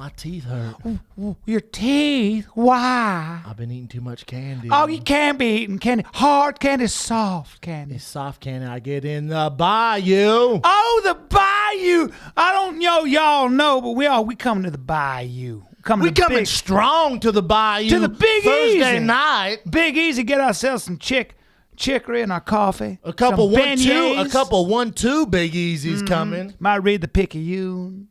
my teeth hurt. Your teeth? Why? I've been eating too much candy. Oh, you can't be eating candy. Hard candy, soft candy. It's soft candy I get in the bayou. Oh, the bayou. I don't know y'all know, but we coming to the bayou. We coming strong to the bayou. To the Big Thursday Easy. night. Big Easy, get ourselves some chicory in our coffee. A couple some 1-2, beignets. 1-2 Big Easy's coming. Might read the Picayune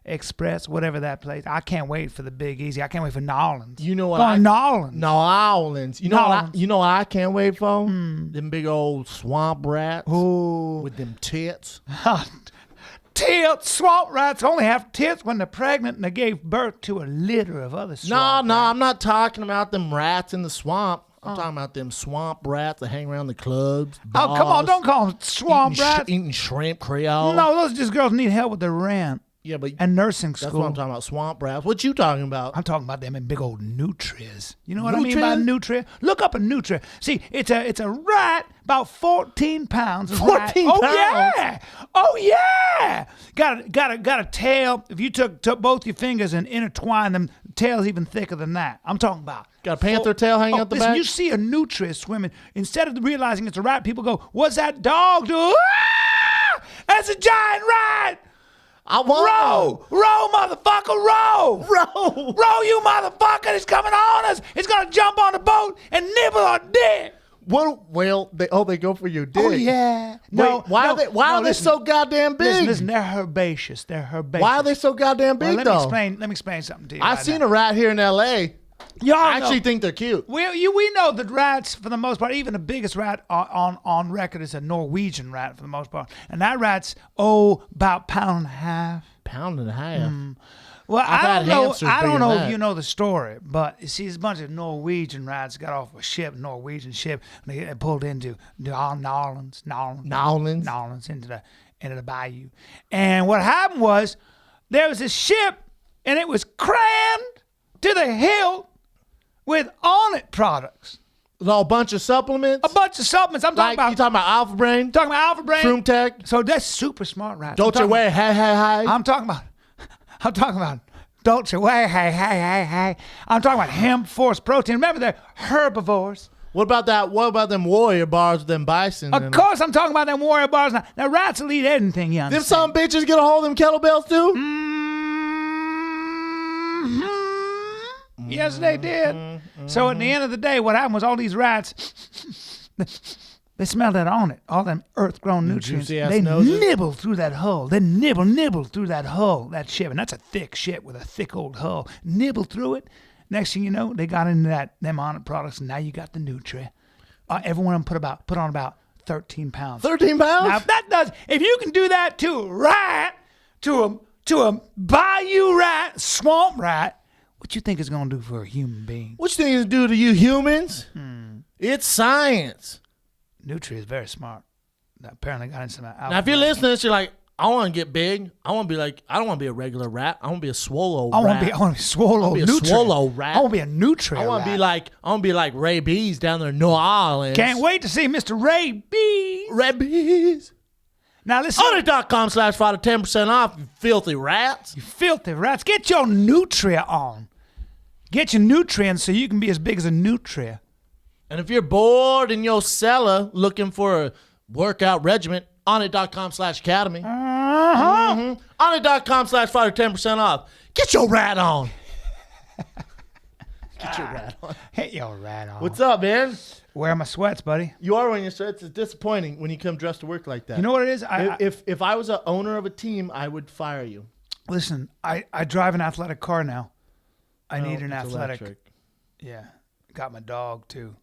Express, whatever that place. I can't wait for the Big Easy. I can't wait for New Orleans. You know what? New Orleans. New Orleans. You know what I can't wait for? Them big old swamp rats. Ooh. With them tits. Tits. Swamp rats only have tits when they're pregnant and they gave birth to a litter of other swamp No, rats. I'm not talking about them rats in the swamp. I'm talking about them swamp rats that hang around the clubs. Oh, come on. Don't call them swamp rats. Eating shrimp Creole. No, those just girls need help with their rent. Yeah, but And nursing school. that's what I'm talking about, swamp rats. What you talking about? I'm talking about them in big old nutrias. You know what I mean by nutria? Look up a nutria. See, it's a rat about 14 pounds. 14 pounds? pounds? Oh yeah. Got a tail. If you took both your fingers and intertwined them, the tail's even thicker than that. I'm talking about. Got a panther tail hanging out the listen, back? You see a nutria swimming. Instead of realizing it's a rat, people go, "What's that dog do?" Ah! That's a giant rat. I want Row, motherfucker, row! Row, you motherfucker! It's coming on us! It's gonna jump on the boat and nibble our dick! Well, they go for your dick. Oh, yeah. Wait, why are they so goddamn big? Listen, they're herbaceous. Why are they so goddamn big, let though? me explain something to you. I've seen a rat here in L.A. Y'all I actually think they're cute. We know that rats, for the most part, even the biggest rat on record is a Norwegian rat for the most part. And that rat's, about pound and a half. Pound and a half? Well, I don't know if that. you know the story, but you see, there's a bunch of Norwegian rats got off a Norwegian ship, and they pulled into New Orleans, into the bayou. And what happened was, there was a ship, and it was crammed to the hilt with On It products. A bunch of supplements? A bunch of supplements. I'm talking about. You talking about Alpha Brain? Talking about Alpha Brain. Shroom Tech? So that's super smart rats. Dolce Way, hey. I'm talking about Dolce Way, hey. I'm talking about hemp force protein. Remember, they're herbivores. What about that? What about them warrior bars with them bison? Of course, I'm talking about them warrior bars. Now rats will eat anything, you understand? Them some bitches get a hold of them kettlebells too? Yes, they did. So at the end of the day, what happened was all these rats, they smelled that On It, all them earth-grown nutrients. They nibble through that hull. They nibble through that hull, that ship. And that's a thick ship with a thick old hull. Nibble through it. Next thing you know, they got into them On It products, and now you got the Nutria. Every one of them put on about 13 pounds. 13 pounds? Now, if you can do that to a rat, to a bayou rat, swamp rat, what you think it's going to do for a human being? What you think it's do to you humans? It's science. Nutria is very smart. That apparently got into some alpha. Now, if you're listening to this, you're like, I want to get big. I want to be like, I don't want to be a regular rat. I want to be a swallow rat. I want to be swallow Nutria. Nutria. Swallow rat. I want to be a Nutria I want to rat. be like Ray B's down there in New Orleans. Can't wait to see Mr. Ray B. Ray B's. Now listen. On.com/Fighter 10% off, you filthy rats. You filthy rats. Get your Nutria on. Get your nutrients so you can be as big as a Nutria. And if you're bored in your cellar looking for a workout regimen, onit.com/academy. Onit.com/Fighter 10% off. Get your rat on. Get your rat on. Get your rat on. What's up, man? Wear my sweats, buddy. You are wearing your sweats. It's disappointing when you come dressed to work like that. You know what it is? If I was an owner of a team, I would fire you. Listen, I drive an athletic car now. I need an athletic. Electric. Yeah. Got my dog, too.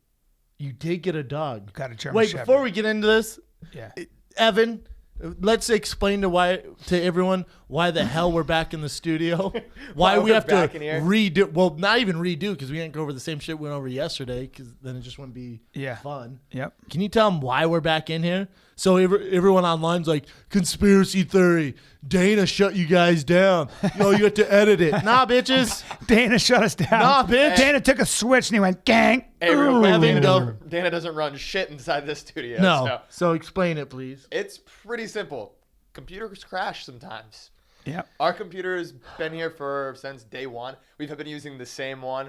You did get a dog. Got a German Wait, Shepherd. before we get into this, Yeah. Evan, let's explain to everyone why the hell we're back in the studio. Why we have to redo. Well, not even redo, because we didn't go over the same shit we went over yesterday, because then it just wouldn't be fun. Yep. Can you tell them why we're back in here? So everyone online's like, conspiracy theory. Dana shut you guys down. You have to edit it. Nah, bitches. Dana shut us down. Nah, bitch. Dana took a switch and he went, gang. Hey, real quick, Evan, Dana doesn't run shit inside this studio. No. So explain it, please. It's pretty simple. Computers crash sometimes. Yeah. Our computer's been here since day one. We've been using the same one,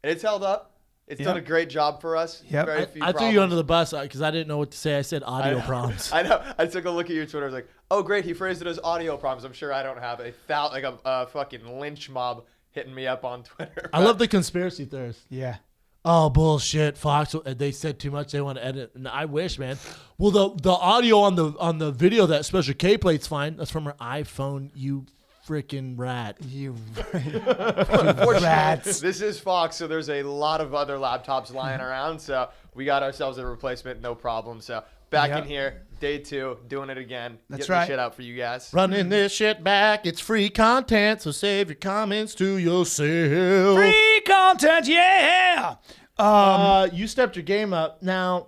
and it's held up. It's done a great job for us. Yep. I threw you under the bus because I didn't know what to say. I said audio problems. I know. I took a look at your Twitter. I was like, oh, great. He phrased it as audio problems. I'm sure I don't have a fucking lynch mob hitting me up on Twitter. I love the conspiracy theorists. Yeah. Oh, bullshit. Fox, they said too much. They want to edit. And I wish, man. Well, the audio on the video, that special K plate's fine. That's from her iPhone, you freaking rat. You rats. This is Fox, so there's a lot of other laptops lying around. So we got ourselves a replacement, no problem. So back in here, day 2, doing it again. That's Getting the shit out for you guys. Running this shit back. It's free content, so save your comments to yourself. Free content, yeah. You stepped your game up. Now,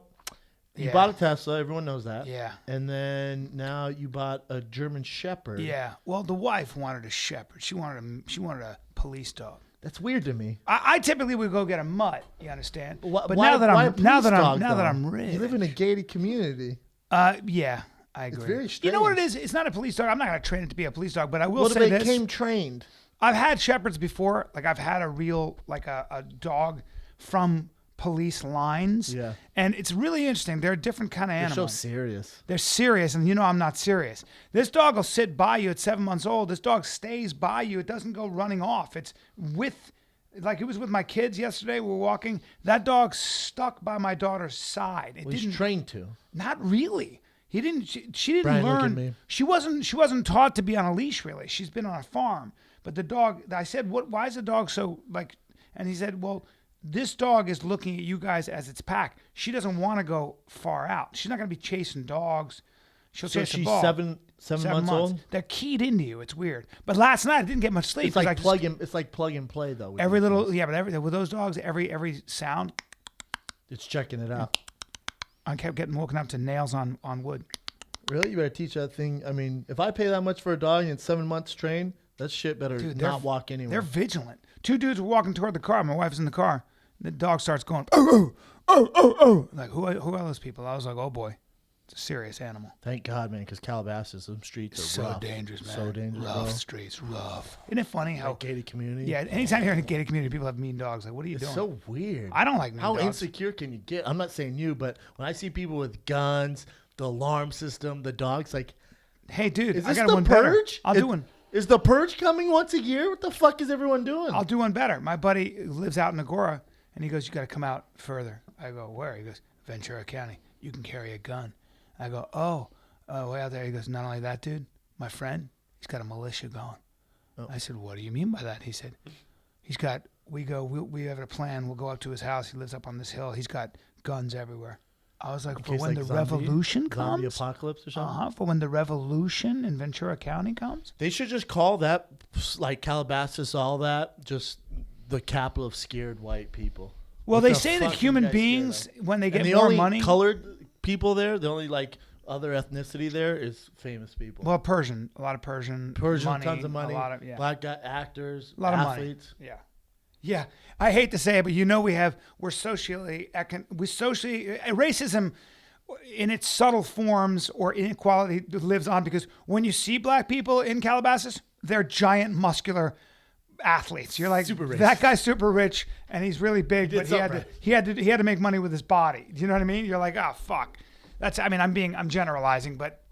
you bought a Tesla. Everyone knows that. Yeah. And then now you bought a German Shepherd. Yeah. Well, the wife wanted a shepherd. She wanted a police dog. That's weird to me. I typically would go get a mutt. You understand? But now that I'm rich, you live in a gated community. Yeah, I agree. It's very strange. You know what it is? It's not a police dog. I'm not going to train it to be a police dog, but I will what say if this. it came trained? I've had shepherds before. Like I've had a real a dog from police lines. Yeah. And it's really interesting. They're a different kind of animal. They're so serious. They're serious, and I'm not serious. This dog will sit by you at 7 months old. This dog stays by you. It doesn't go running off. It's like it was with my kids yesterday. We were walking. That dog stuck by my daughter's side. It He's trained to. Not really. He didn't. She didn't Bryan, learn. look at me. She wasn't taught to be on a leash. Really, she's been on a farm. But the dog. I said, "What? Why is the dog so like?" And he said, "Well, this dog is looking at you guys as its pack. She doesn't want to go far out. She's not going to be chasing dogs. She'll chase the ball." She's 7 months old. They're keyed into you. It's weird. But last night I didn't get much sleep. It's like plug and play though. Every little but with those dogs, every sound, it's checking it out. I kept getting woken up to nails on wood. Really? You better teach that thing. I mean, if I pay that much for a dog and it's 7 months trained, that shit better not walk anywhere. They're vigilant. 2 dudes were walking toward the car. My wife's in the car. The dog starts going, oh, oh, oh, oh, oh. Like, who are those people? I was like, oh, boy. It's a serious animal. Thank God, man, because Calabasas, them streets are so rough. dangerous, man. So dangerous, rough bro. Streets, rough. Isn't it funny how... gated community? Yeah, anytime you're in a gated community, people have mean dogs. Like, what are you doing? It's so weird. I don't like mean dogs. How insecure can you get? I'm not saying you, but when I see people with guns, the alarm system, the dogs, like... Hey, dude, is I this got the one Purge? I'll do one. Is the Purge coming once a year? What the fuck is everyone doing? I'll do one better. My buddy lives out in Agora, and he goes, you got to come out further. I go, where? He goes, Ventura County. You can carry a gun. I go, way out there. He goes, not only that, dude, my friend, he's got a militia going. Oh. I said, what do you mean by that? He said, we have a plan. We'll go up to his house. He lives up on this hill. He's got guns everywhere. I was like, for when the revolution comes? Zombie apocalypse or something? For when the revolution in Ventura County comes? They should just call that, like Calabasas, all that, just the capital of scared white people. Well, they say that human beings, when they get more money... colored people there, the only, other ethnicity there is famous people. Well, Persian. A lot of Persian money, tons of money. A lot of, black guy, actors, a lot athletes. Of money. Yeah. Yeah, I hate to say it, but we're socially racism in its subtle forms or inequality lives on because when you see black people in Calabasas, they're giant muscular athletes. You're like, that guy's super rich and he's really big, but he had to make money with his body. Do you know what I mean? You're like, oh fuck. I'm generalizing, but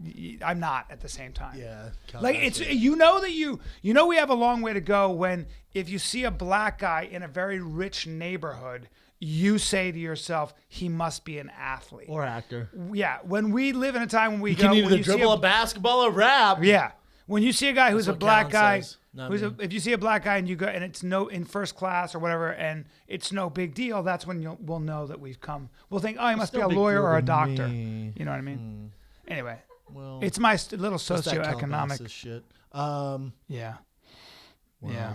I'm not at the same time. Yeah. Like it's, we have a long way to go if you see a black guy in a very rich neighborhood, you say to yourself, he must be an athlete. Or actor. Yeah. When we live in a time when we can either dribble a basketball or rap. Yeah. When you see a guy who's a black guy, if you see a black guy and you go and it's in first class or whatever, and it's no big deal, that's when we'll know that we've come. We'll think, oh, he must be a lawyer or a doctor. You know what I mean? Anyway, well, it's my little socioeconomic shit. Yeah. Wow. Yeah.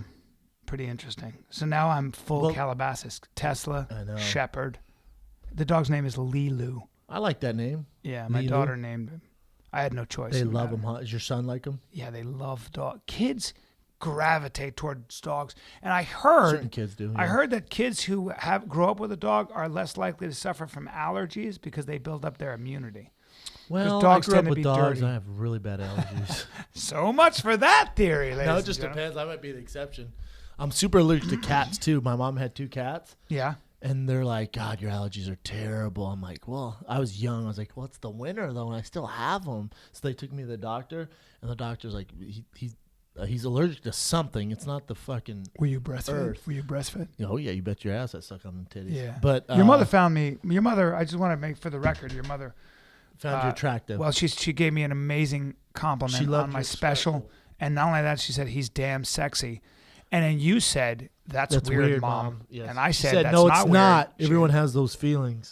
Pretty interesting. So now I'm full Calabasas. Tesla, Shepherd. The dog's name is Lilu. I like that name. Yeah, my daughter named him. I had no choice. They love him, huh? Does your son like him? Yeah, they love dogs. Kids gravitate towards dogs. And I heard certain kids do. Yeah. I heard that kids who grow up with a dog are less likely to suffer from allergies because they build up their immunity. Well, dogs I grew tend up to be with dogs, dirty. and I have really bad allergies. So much for that theory, ladies. No, it just depends. I might be the exception. I'm super allergic to cats too. My mom had 2 cats. Yeah. And they're like, God, your allergies are terrible. I'm like, well, I was young. I was like, well, it's the winter though, and I still have them. So they took me to the doctor, and the doctor's like, he's allergic to something. It's not the fucking. Were you breastfed? earth. Were you breastfed? Oh yeah, you bet your ass I suck on the titties. Yeah. But your mother found me. Your mother. I just want to make for the record. Your mother found you attractive. Well, she gave me an amazing compliment on my special, and not only that, she said he's damn sexy, and then you said that's weird, Mom. Yes. And I She said that's no, not it's weird. not. Everyone has those feelings.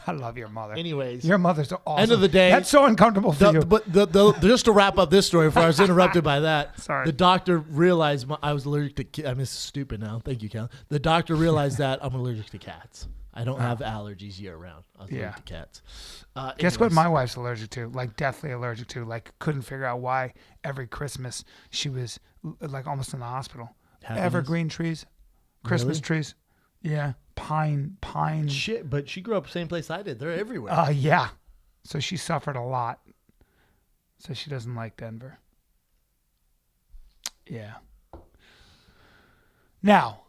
I love your mother. Anyways, your mother's awesome. End of the day, that's so uncomfortable for you. But just to wrap up this story before I was interrupted by that, Sorry. The doctor realized I was allergic to. I mean, this is stupid now. Thank you, Callen. The doctor realized that I'm allergic to cats. I don't have allergies year round. I was allergic to cats. Guess what my wife's allergic to? Like deathly allergic to. Like couldn't figure out why every Christmas she was like almost in the hospital. Happiness? Evergreen trees, Christmas trees. Yeah, pine. Shit, but she grew up same place I did. They're everywhere. Yeah. So she suffered a lot. So she doesn't like Denver. Yeah. Now,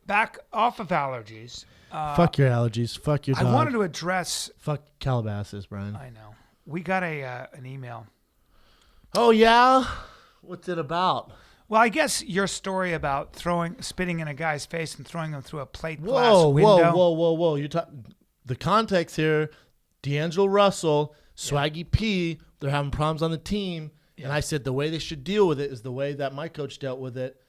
back off of allergies. Fuck your allergies. Fuck your dog. I wanted to address. Fuck Calabasas, Brian. I know. We got an email. Oh yeah, what's it about? Well, I guess your story about spitting in a guy's face and throwing him through a plate glass window. Whoa! You the context here. D'Angelo Russell, Swaggy P. They're having problems on the team, and I said the way they should deal with it is the way that my coach dealt with it.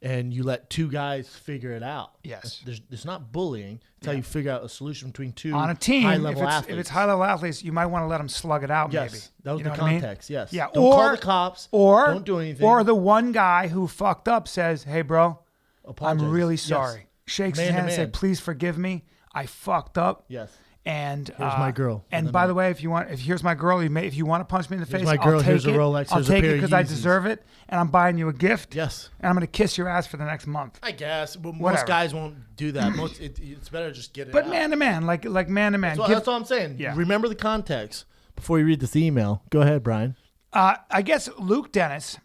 And you let 2 guys figure it out. Yes. It's not bullying. It's how you figure out a solution between 2 on a team. high-level athletes. If it's high-level athletes, you might want to let them slug it out. Yes, maybe that was you the know what I mean? context. Yes. Yeah. Don't call the cops. Or don't do anything. Or the one guy who fucked up says, "Hey, bro, Apologize. I'm really Yes. sorry." Shakes Man his to hand and man. said, "Please forgive me. I fucked up." Yes. And here's my girl. And by the way, if here's my girl, if you want to punch me in the face, my girl, I'll take here's it. a Rolex, I'll here's a take pair it of because I Yeezys. deserve it, and I'm buying you a gift. Yes. And I'm gonna kiss your ass for the next month. I guess, but Whatever. most guys won't do that. It's better to just get it. But out. man to man, like man to man. That's what I'm saying. Yeah. Remember the context before you read this email. Go ahead, Brian. I guess Luke Dennis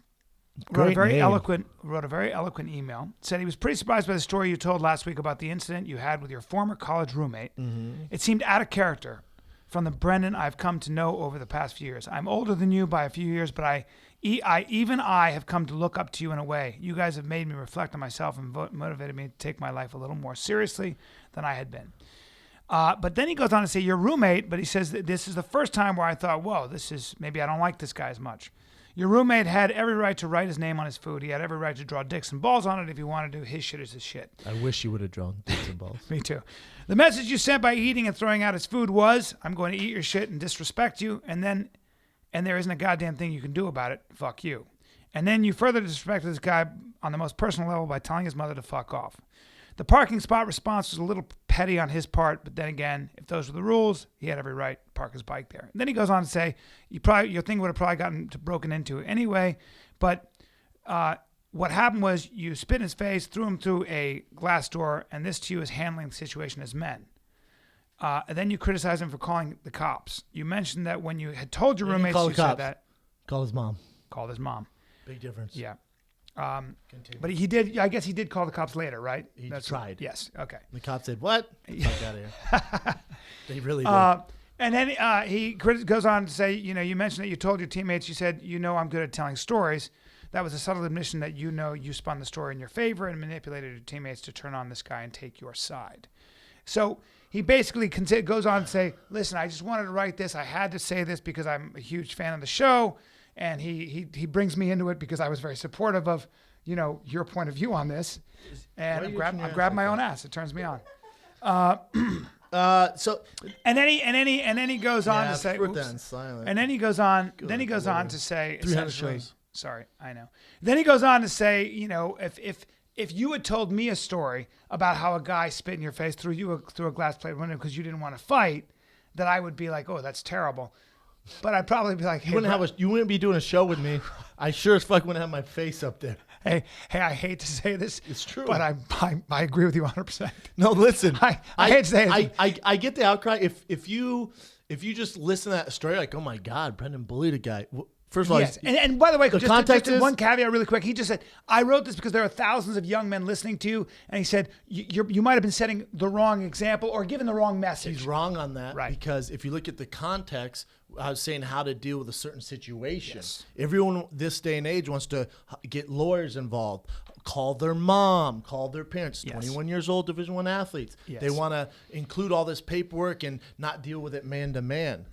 wrote a very name. eloquent email. Said he was pretty surprised by the story you told last week about the incident you had with your former college roommate. Mm-hmm. It seemed out of character from the Brendan I've come to know over the past few years. I'm older than you by a few years, but I have come to look up to you in a way. You guys have made me reflect on myself and motivated me to take my life a little more seriously than I had been. But then he goes on to say your roommate, but he says that this is the first time where I thought, whoa, maybe I don't like this guy as much. Your roommate had every right to write his name on his food. He had every right to draw dicks and balls on it if he wanted to. His shit is his shit. I wish you would have drawn dicks and balls. Me too. The message you sent by eating and throwing out his food was, I'm going to eat your shit and disrespect you, and there isn't a goddamn thing you can do about it. Fuck you. And then you further disrespected this guy on the most personal level by telling his mother to fuck off. The parking spot response was a little petty on his part, but then again, if those were the rules, he had every right to park his bike there. And then he goes on to say, your thing would have probably gotten broken into anyway, but what happened was you spit in his face, threw him through a glass door, and this to you is handling the situation as men. And then you criticize him for calling the cops. You mentioned that when you had told your roommates you said that. Call his mom. Called his mom. Big difference. Yeah. But he did. I guess he did call the cops later, right? He tried. Yes. Okay. The cops said, "What? Fuck out of here." They really did. And then he goes on to say, you mentioned that you told your teammates, you said, I'm good at telling stories. That was a subtle admission that you spun the story in your favor and manipulated your teammates to turn on this guy and take your side. So he basically goes on to say, listen, I just wanted to write this. I had to say this because I'm a huge fan of the show. And he brings me into it because I was very supportive of, your point of view on this. And I'm grabbing my own ass. It turns me on. And then he goes on to say, and then he goes on, to say, essentially, sorry, I know. Then he goes on to say, if you had told me a story about how a guy spit in your face through a glass plate window because you didn't want to fight, that I would be like, oh, that's terrible. But I'd probably be like, hey, you wouldn't be doing a show with me. I sure as fuck wouldn't have my face up there. Hey, I hate to say this. It's true. But I agree with you 100%. No, listen. I hate to say it. I get the outcry. If you if you just listen to that story, like, oh my God, Brendan bullied a guy. First of all, yes. And by the way, the just context is, one caveat really quick. He just said, I wrote this because there are thousands of young men listening to you. And he said, you might have been setting the wrong example or giving the wrong message. he's wrong on that, Right. because if you look at the context, I was saying how to deal with a certain situation. Yes. Everyone this day and age wants to get lawyers involved, call their mom, call their parents, Yes. 21 years old, Division I athletes. Yes. They want to include all this paperwork and not deal with it man to man.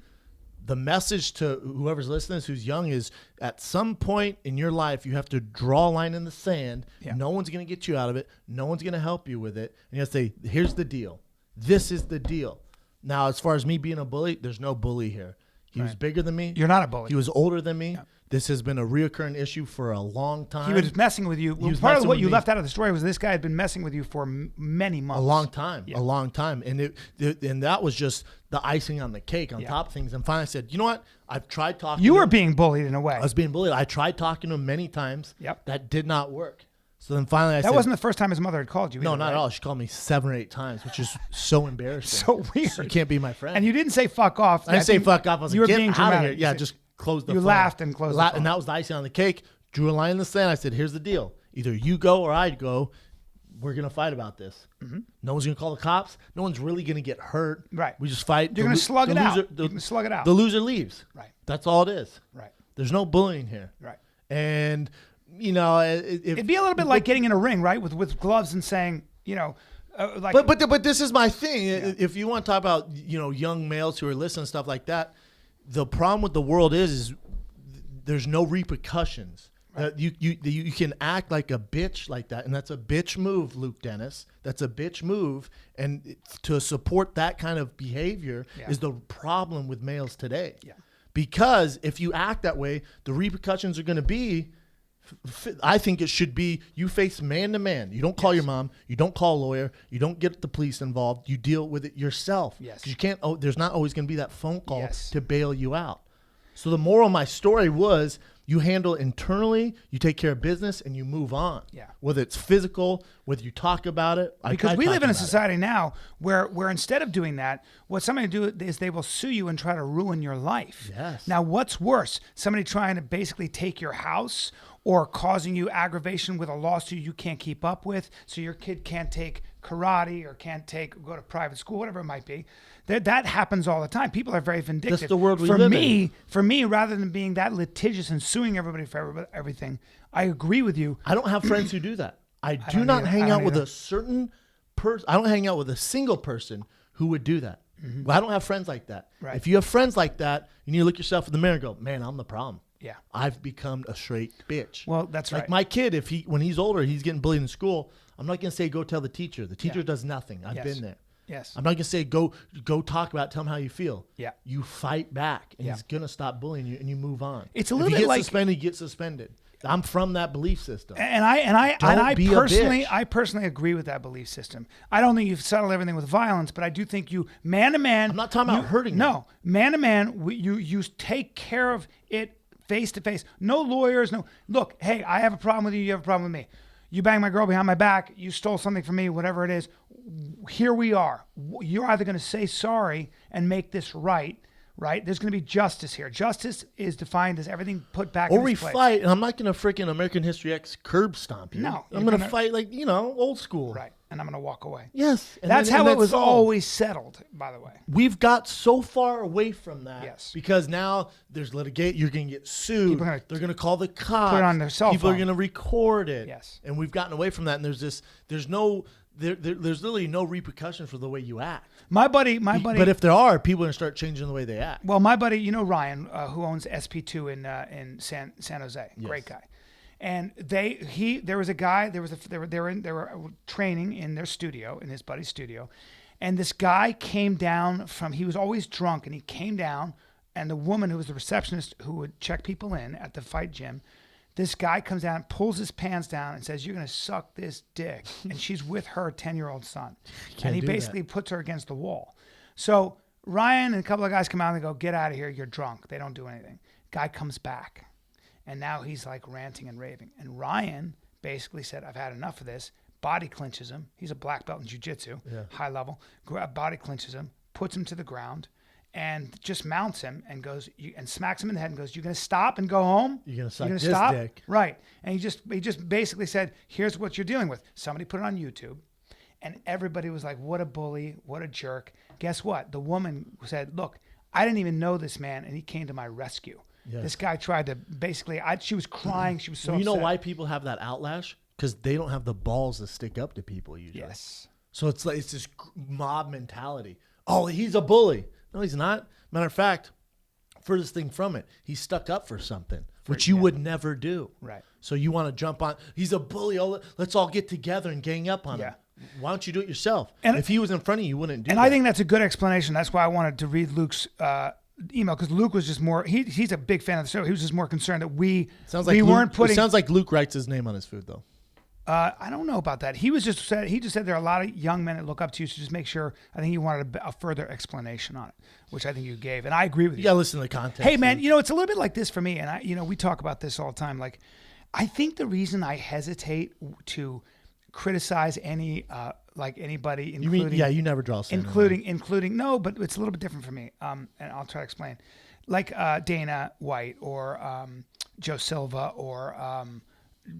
The message to whoever's listening who's young is, at some point in your life, you have to draw a line in the sand. Yeah. No one's going to get you out of it. No one's going to help you with it. And you have to say, here's the deal. This is the deal. Now, as far as me being a bully, there's no bully here. He was bigger than me. You're not a bully. He was older than me. Yeah. This has been a reoccurring issue for a long time. He was messing with you. Well, part of what you left out of the story was this guy had been messing with you for many months. A long time. Yeah. A long time. And and that was just the icing on the cake on top of things. And finally I said, you know what? I've tried talking You to were him. being bullied in a way. I was being bullied. I tried talking to him many times. Yep. That did not work. So then finally I said. That wasn't the first time his mother had called you either, No, not right? at all. She called me 7 or 8 times, which is so embarrassing. So weird. You can't be my friend. And you didn't say fuck off. I didn't say fuck off. I was you like, were get being out of dramatic. here. Yeah, just close the phone. You laughed and closed the phone. And that was the icing on the cake. Drew a line in the sand. I said, here's the deal. Either you go or I go. We're going to fight about this. Mm-hmm. No one's going to call the cops. No one's really going to get hurt. Right. We just fight. You're going to slug it out. You're going to slug it out. The loser leaves. Right. That's all it is. Right. There's no bullying here. Right. And, you know, it'd be a little bit like getting in a ring, right, with gloves and saying, you know, like. But this is my thing. Yeah. If you want to talk about, you know, young males who are listening, stuff like that, the problem with the world is there's no repercussions. Right. You can act like a bitch like that, and that's a bitch move, Luke Dennis. That's a bitch move, and to support that kind of behavior is the problem with males today. Yeah. Because if you act that way, the repercussions are going to be, I think it should be, you face man to man. You don't call your mom. You don't call a lawyer. You don't get the police involved. You deal with it yourself. Yes. Because you can't. Oh, there's not always going to be that phone call to bail you out. So the moral of my story was, you handle internally, you take care of business, and you move on. Yeah. Whether it's physical, whether you talk about it. Because we live in a society now where instead of doing that, what somebody do is they will sue you and try to ruin your life. Yes. Now, what's worse? Somebody trying to basically take your house or causing you aggravation with a lawsuit you can't keep up with, so your kid can't take karate or can't go to private school, whatever it might be. That happens all the time. People are very vindictive. That's the world we live in. For me, rather than being that litigious and suing everybody for everything, I agree with you. I don't have friends who do that. I do not hang out with a certain person. I don't hang out with a single person who would do that. Mm-hmm. I don't have friends like that. Right. If you have friends like that, you need to look yourself in the mirror and go, man, I'm the problem. Yeah. I've become a straight bitch. Well, that's right. Like my kid, when he's older, he's getting bullied in school, I'm not going to say go tell the teacher. The teacher does nothing. I've been there. Yes. I'm not going to say go talk about it, tell him how you feel. Yeah. You fight back, and he's going to stop bullying you, and you move on. It's a little bit like, if he gets suspended, he gets suspended. I'm from that belief system. And I personally agree with that belief system. I don't think you've settled everything with violence, but I do think you, man to man. I'm not talking about hurting. No, man to man, you take care of it face to face. No lawyers. No. Look, hey, I have a problem with you. You have a problem with me. You banged my girl behind my back. You stole something from me. Whatever it is. Here we are. You're either going to say sorry and make this right. Right? There's going to be justice here. Justice is defined as everything put back in its place. Or we fight, and I'm not going to freaking American History X curb stomp you. No. I'm going to fight like, old school. Right. And I'm going to walk away. Yes. That's how it was always settled, by the way. We've got so far away from that. Yes. Because now there's litigate. You're going to get sued. They're going to call the cops. Put it on their cell phone. People are going to record it. Yes. And we've gotten away from that. And there's literally no repercussion for the way you act. My buddy. But if there are, people are going to start changing the way they act. Well, my buddy, Ryan, who owns SP2 in San Jose, yes. Great guy. And there was a guy. They were training in their studio, in his buddy's studio, and this guy came down he was always drunk, and he came down, and the woman who was the receptionist who would check people in at the fight gym. This guy comes down, pulls his pants down, and says, "You're going to suck this dick." And she's with her 10-year-old son. And he basically puts her against the wall. So Ryan and a couple of guys come out and they go, "Get out of here. You're drunk." They don't do anything. Guy comes back. And now he's like ranting and raving. And Ryan basically said, "I've had enough of this." Body clinches him. He's a black belt in jiu-jitsu, high level. Body clinches him, puts him to the ground, and just mounts him and goes and smacks him in the head and goes, "You're gonna stop and go home? You're gonna suck this stop?" dick. Right. And he just basically said, "Here's what you're dealing with." Somebody put it on YouTube, and everybody was like, "What a bully! What a jerk!" Guess what? The woman said, "Look, I didn't even know this man, and he came to my rescue." Yes. This guy tried to basically. She was crying. She was so. You know upset. why people have that outlash? Because they don't have the balls to stick up to people usually. Yes. So it's like it's this mob mentality. Oh, he's a bully. No, he's not. Matter of fact, furthest thing from it, he stuck up for something, which you would never do. Right. So you want to jump on. He's a bully. Oh, let's all get together and gang up on him. Why don't you do it yourself? And if he was in front of you, you wouldn't do that. And I think that's a good explanation. That's why I wanted to read Luke's email, because Luke was just more. He's a big fan of the show. He was just more concerned that we weren't putting. It sounds like Luke writes his name on his food, though. I don't know about that. He just said there are a lot of young men that look up to you, so just make sure. I think he wanted a further explanation on it, which I think you gave, and I agree with you. You gotta listen to the context. Hey man, it's a little bit like this for me, and we talk about this all the time. Like, I think the reason I hesitate to criticize anybody, including you never draw a including no, but it's a little bit different for me. And I'll try to explain. Like Dana White or Joe Silva or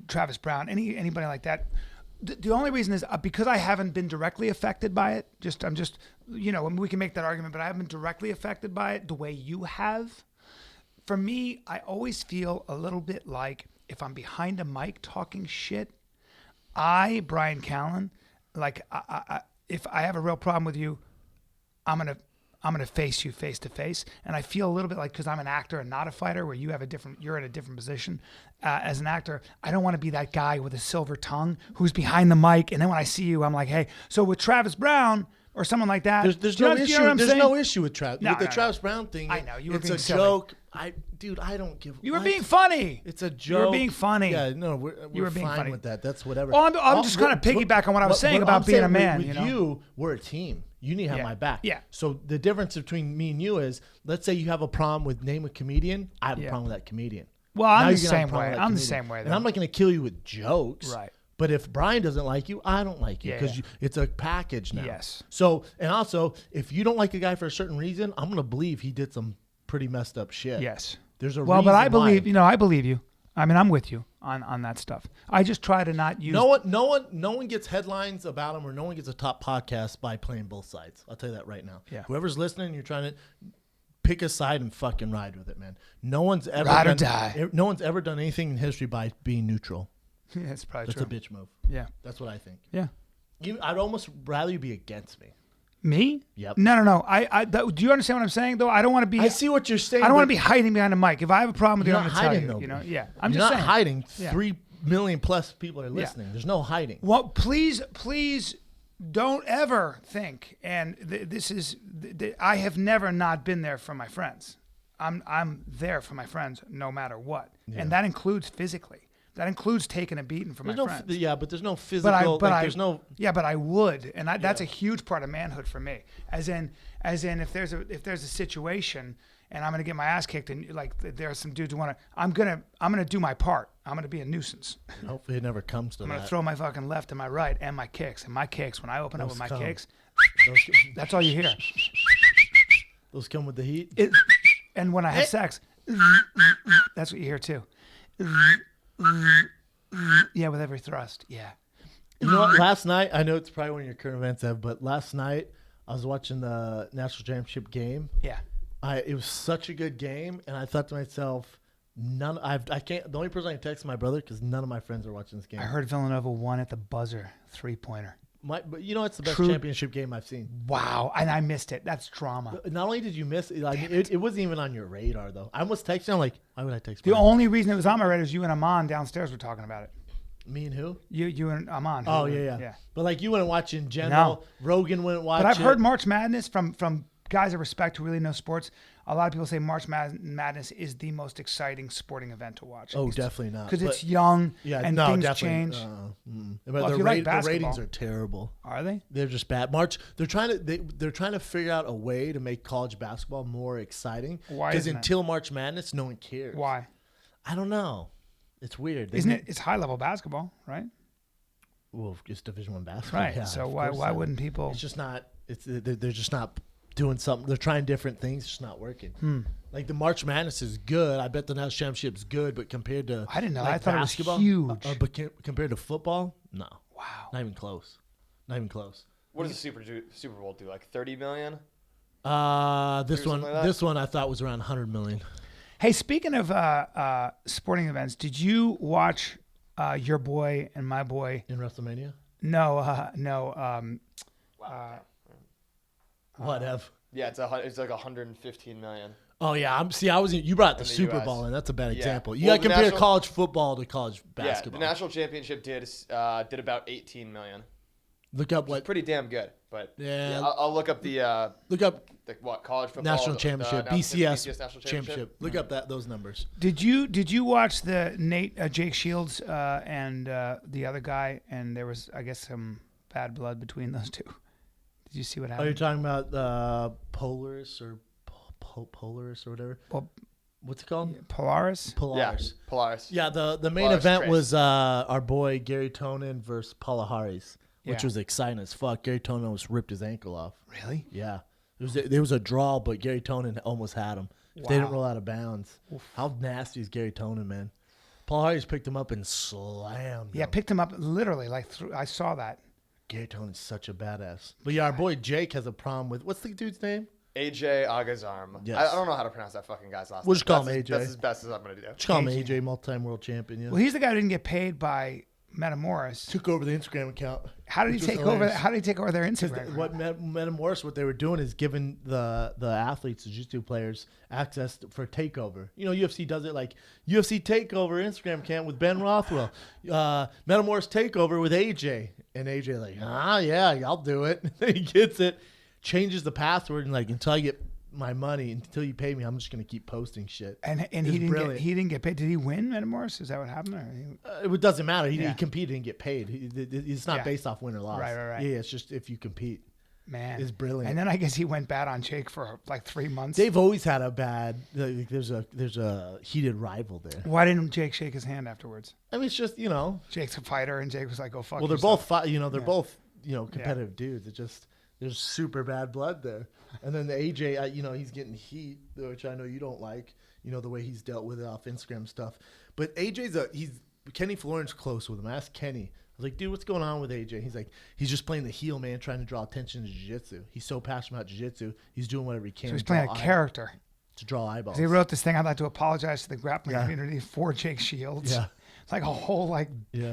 Travis Brown, anybody like that. The only reason is because I haven't been directly affected by it. We can make that argument, but I haven't been directly affected by it the way you have. For me, I always feel a little bit like if I'm behind a mic talking shit, Bryan Callen, if I have a real problem with you, I'm gonna face you face to face, and I feel a little bit like, because I'm an actor and not a fighter, where you're in a different position. As an actor, I don't want to be that guy with a silver tongue who's behind the mic, and then when I see you, I'm like, hey. So with Travis Brown or someone like that, there's no issue. There's no issue with Travis. With the Travis Brown thing, I know you were it's being a silly. joke. I don't give. You were being funny. It's a joke. You were being funny. Yeah, no, we're being fine funny with that. That's whatever. Well, I'm just kind of piggyback on what I was saying about being a man. With you, we're a team. You need to have my back. Yeah. So the difference between me and you is, let's say you have a problem with name a comedian. I have a problem with that comedian. Well, I'm the same way. I'm the same way. And I'm not going to kill you with jokes. Right. But if Bryan doesn't like you, I don't like you, because it's a package now. Yes. So, and also, if you don't like a guy for a certain reason, I'm going to believe he did some pretty messed up shit. Yes. There's a reason but I believe, why. I believe you. I mean, I'm with you on that stuff. I just try to not use. No one gets headlines about him, or no one gets a top podcast by playing both sides. I'll tell you that right now. Yeah. Whoever's listening, you're trying to pick a side and fucking ride with it, man. No one's ever ride or die. No one's ever done anything in history by being neutral. Yeah, that's probably That's true. a bitch move. Yeah. That's what I think. Yeah. I'd almost rather you be against me. Me? Yep. No. Do you understand what I'm saying, though? I don't want to be. I see what you're saying. I don't want to be hiding behind a mic. If I have a problem with you, I'm going to tell you. Though, Yeah. I'm you're just not saying. hiding. Yeah. 3 million plus people are listening. There's no hiding. Well, please don't ever think. And I have never not been there for my friends. I'm there for my friends no matter what, and that includes physically. That includes taking a beating for my friends. Yeah, but there's no physical. There's no. Yeah, but I would, and that's a huge part of manhood for me. As in, if there's a situation and I'm gonna get my ass kicked, and like there are some dudes who want to, I'm gonna do my part. I'm gonna be a nuisance. Hopefully, it never comes to that. I'm gonna throw my fucking left and my right and my kicks. And my kicks, when I open up with my kicks, that's all you hear. Those come with the heat. And when I have sex, that's what you hear too. Yeah, with every thrust. Yeah. You know what? Last night, I know it's probably one of your current events, Ev, but last night I was watching the national championship game. Yeah. It was such a good game, and I thought to myself, I can't. The only person I can text is my brother, because none of my friends are watching this game. I heard Villanova won at the buzzer, 3-pointer. But it's the best championship game I've seen. Wow, and I missed it. That's drama. Not only did you miss it, it wasn't even on your radar, though. I almost texted you. I'm like, why would I text The only reason it was on my radar is you and Amon downstairs were talking about it. Me and who? You and Amon. Oh, yeah. But like, you wouldn't watch in general. No. Rogan wouldn't watch it. But I've heard March Madness from guys of respect who really know sports. A lot of people say March Madness is the most exciting sporting event to watch. Oh, definitely not. Because it's young and things definitely. change. But the ratings are terrible. Are they? They're just bad. They're trying to figure out a way to make college basketball more exciting. Why? Because until March Madness, no one cares. Why? I don't know. It's weird. Isn't it? It's high level basketball, right? Well, it's Division I basketball. Right. Yeah, so why wouldn't people? It's just not. They're just not doing something. They're trying different things. It's just not working. Like the March Madness is good. I bet the national championship's good, but compared to I didn't know. Like I thought basketball, it was huge. But compared to football, no. Wow. Not even close. Not even close. What does the Super Bowl do? Like 30 million? This one I thought was around 100 million. Hey, speaking of sporting events, did you watch your boy and my boy In WrestleMania? No. Whatever. Yeah, it's like 115 million. Oh yeah, you brought the Super US. Bowl in. That's a bad example. You Well, got to compare college football to college basketball. Yeah, the national championship did about 18 million. Look up what pretty damn good, but yeah, I'll look up the college football national championship, BCS national championship. Look up those numbers. Did you watch the Jake Shields and the other guy, and there was, I guess, some bad blood between those two? Did you see what happened? Are you talking about Polaris or Polaris or whatever? Well, what's it called? Polaris. Yeah, Polaris. Yeah, the main Polaris event Trace. was our boy Gary Tonin versus Palaharis, which Yeah. was exciting as fuck. Gary Tonin almost ripped his ankle off. Really? Yeah. There was a draw, but Gary Tonin almost had him. If They didn't roll out of bounds. Oof. How nasty is Gary Tonin, man? Palaharis picked him up and slammed Yeah, him. picked him up literally. I saw that. Gary Tonin's such a badass. But yeah, our boy Jake has a problem with, what's the dude's name? AJ Agazarm. Yes. I don't know how to pronounce that fucking guy's last We'll name. just call him AJ. That's as best as I'm going to do. Just call him AJ, multi-time world champion. Yeah. Well, he's the guy who didn't get paid by Metamoris. Took over the Instagram account. How did he take over? How did he take over their Instagram? Because what Metamoris, what they were doing is giving the athletes, the jiu-jitsu players, access for takeover. You know, UFC does it like UFC takeover Instagram account with Ben Rothwell, Metamoris takeover with AJ, and AJ like, yeah, I'll do it. He gets it, changes the password, and like until I get my money, until you pay me, I'm just gonna keep posting shit. And he didn't get paid. Did he win Metamoris? Is that what happened? Or it doesn't matter. He competed and get paid. It's not Yeah. based off win or loss. Right. Yeah, it's just if you compete. Man, It's brilliant. And then I guess he went bad on Jake for like 3 months. They've always had a bad. Like, there's a heated rival there. Why didn't Jake shake his hand afterwards? I mean, it's just Jake's a fighter, and Jake was like, "Go fuck." Well, they're yourself. both they're both competitive dudes. It just there's super bad blood there. And then the AJ, he's getting heat, which I know you don't like. You know the way he's dealt with it off Instagram stuff. But AJ's Kenny Florian's close with him. I asked Kenny. I was like, dude, what's going on with AJ? He's like, he's just playing the heel man, trying to draw attention to jiu-jitsu. He's so passionate about jiu-jitsu. He's doing whatever he can. So he's playing a character to draw eyeballs. He wrote this thing. I'd like to apologize to the grappling community for Jake Shields. Yeah. It's like a whole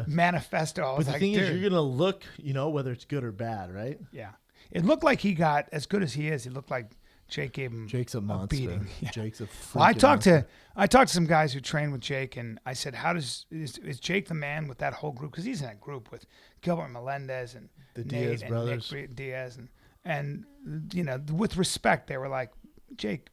manifesto. I was But the thing is, you're gonna look, whether it's good or bad, right? Yeah. It looked like he got, as good as he is, it looked like Jake gave him Jake's a monster. beating. Yeah. Jake's a freaking Well, I talked monster. to some guys who train with Jake, and I said, is Jake the man with that whole group? Because he's in that group with Gilbert Melendez and The Nate Diaz and brothers. Nick Diaz, and with respect, they were like, Jake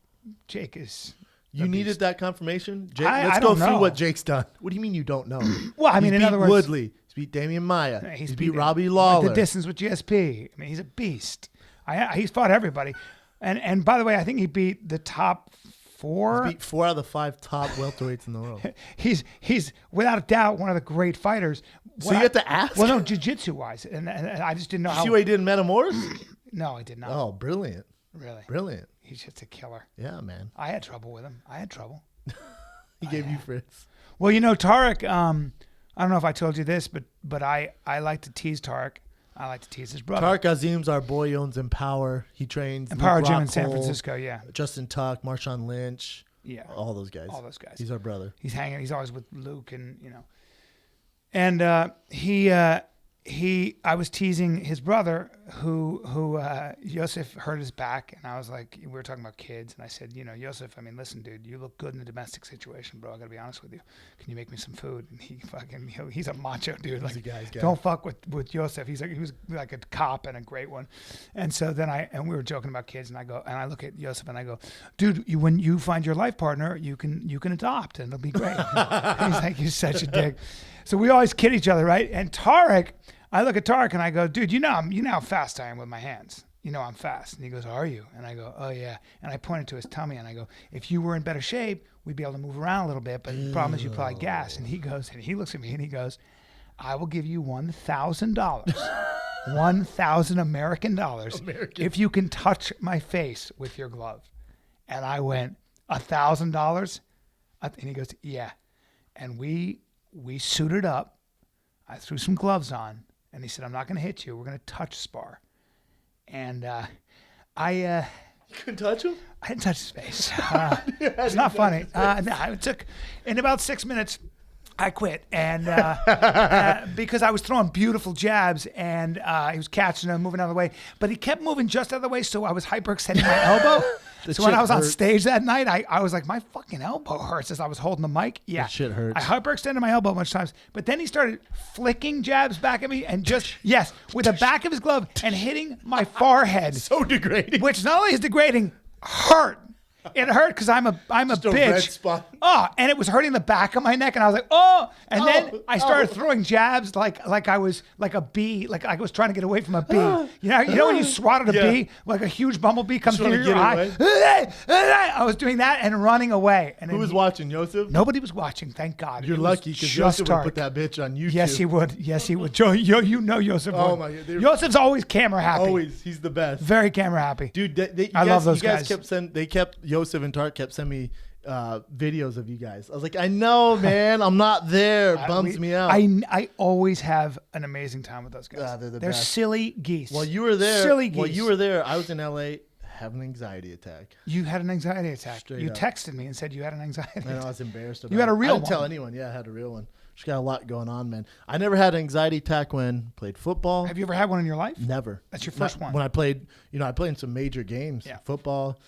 is. You needed that confirmation? Jake, I let's go don't through know. what Jake's done. What do you mean you don't know? Well, I mean, He's in other beat words, Woodley. He's beat Damian Maia. He's beat beaten Robbie Lawler. The distance with GSP. I mean, he's a beast. He's fought everybody. And by the way, I think he beat the top 4. He's beat 4 out of the 5 top welterweights in the world. He's without a doubt one of the great fighters. So you have to ask? Well, no, jiu-jitsu wise, and I just didn't know how. See what he did in Metamoris? No, I did not. Oh, brilliant. Really? Brilliant. He's just a killer. Yeah, man. I had trouble with him. I had trouble. He gave you Fritz. Well, Tarek, I don't know if I told you this, but I like to tease Tarek. I like to tease his brother. Tarek Azim's our boy, owns Empower. He trains Empower Luke Gym in San Rockhold, Francisco, yeah. Justin Tuck, Marshawn Lynch. Yeah. All those guys. He's our brother. He's hanging. He's always with Luke, and And I was teasing his brother, who Yosef hurt his back, and I was like, we were talking about kids, and I said, Yosef, I mean, listen, dude, you look good in a domestic situation, bro. I gotta be honest with you. Can you make me some food? And he's a macho dude. Like, a guy's guy. don't fuck with Yosef. He was like a cop and a great one. And so then we were joking about kids, and I look at Yosef and I go, dude, when you find your life partner, you can adopt, and it'll be great. And he's like, you're such a dick. So we always kid each other, right? And Tarek, I look at Tarek and I go, dude, you know how fast I am with my hands. You know I'm fast. And he goes, are you? And I go, oh yeah. And I pointed to his tummy and I go, if you were in better shape, we'd be able to move around a little bit. But the problem is you apply gas. And he goes, and he looks at me and he goes, I will give you $1,000 $1,000 American dollars if you can touch my face with your glove. And I went, $1,000? And he goes, yeah. And we suited up. I threw some gloves on, and he said, I'm not going to hit you. We're going to touch spar. And you couldn't touch him? I didn't touch his face. It's not funny. It took, in about 6 minutes, I quit. And because I was throwing beautiful jabs, and he was catching them, moving out of the way. But he kept moving just out of the way, so I was hyperextending my elbow. So when I was on stage that night, I was like, my fucking elbow hurts as I was holding the mic. Yeah. That shit hurts. I hyperextended my elbow a bunch of times. But then he started flicking jabs back at me and just, with the back of his glove and hitting my forehead. So degrading. Which not only is degrading, hurt. It hurt because I'm a bitch. Red spot. Oh, and it was hurting the back of my neck, and I was like, oh. And then I started throwing jabs like I was like a bee, like I was trying to get away from a bee. You know when you swatted a bee, like a huge bumblebee comes through your eye. I was doing that and running away. And who was watching, Joseph? Nobody was watching, thank God. You're lucky because Joseph would put that bitch on YouTube. Yes, he would. Yes, he would. Joe, you know Joseph would. Oh my God. Joseph's always camera happy. Always. He's the best. Very camera happy. Dude, I love those guys. Joseph and Tart kept sending me videos of you guys. I was like, I know, man. I'm not there. It bums me out. I always have an amazing time with those guys. They're the They're best. silly geese. While you were there, silly geese. I was in LA having an anxiety attack. You had an anxiety attack. Straight you up. texted me and said you had an anxiety attack. I was embarrassed about it. You had a real one. I didn't tell anyone. Yeah, I had a real one. Just got a lot going on, man. I never had an anxiety attack when I played football. Have you ever had one in your life? Never. That's your first one. When I played, I played in some major games. Yeah. Football.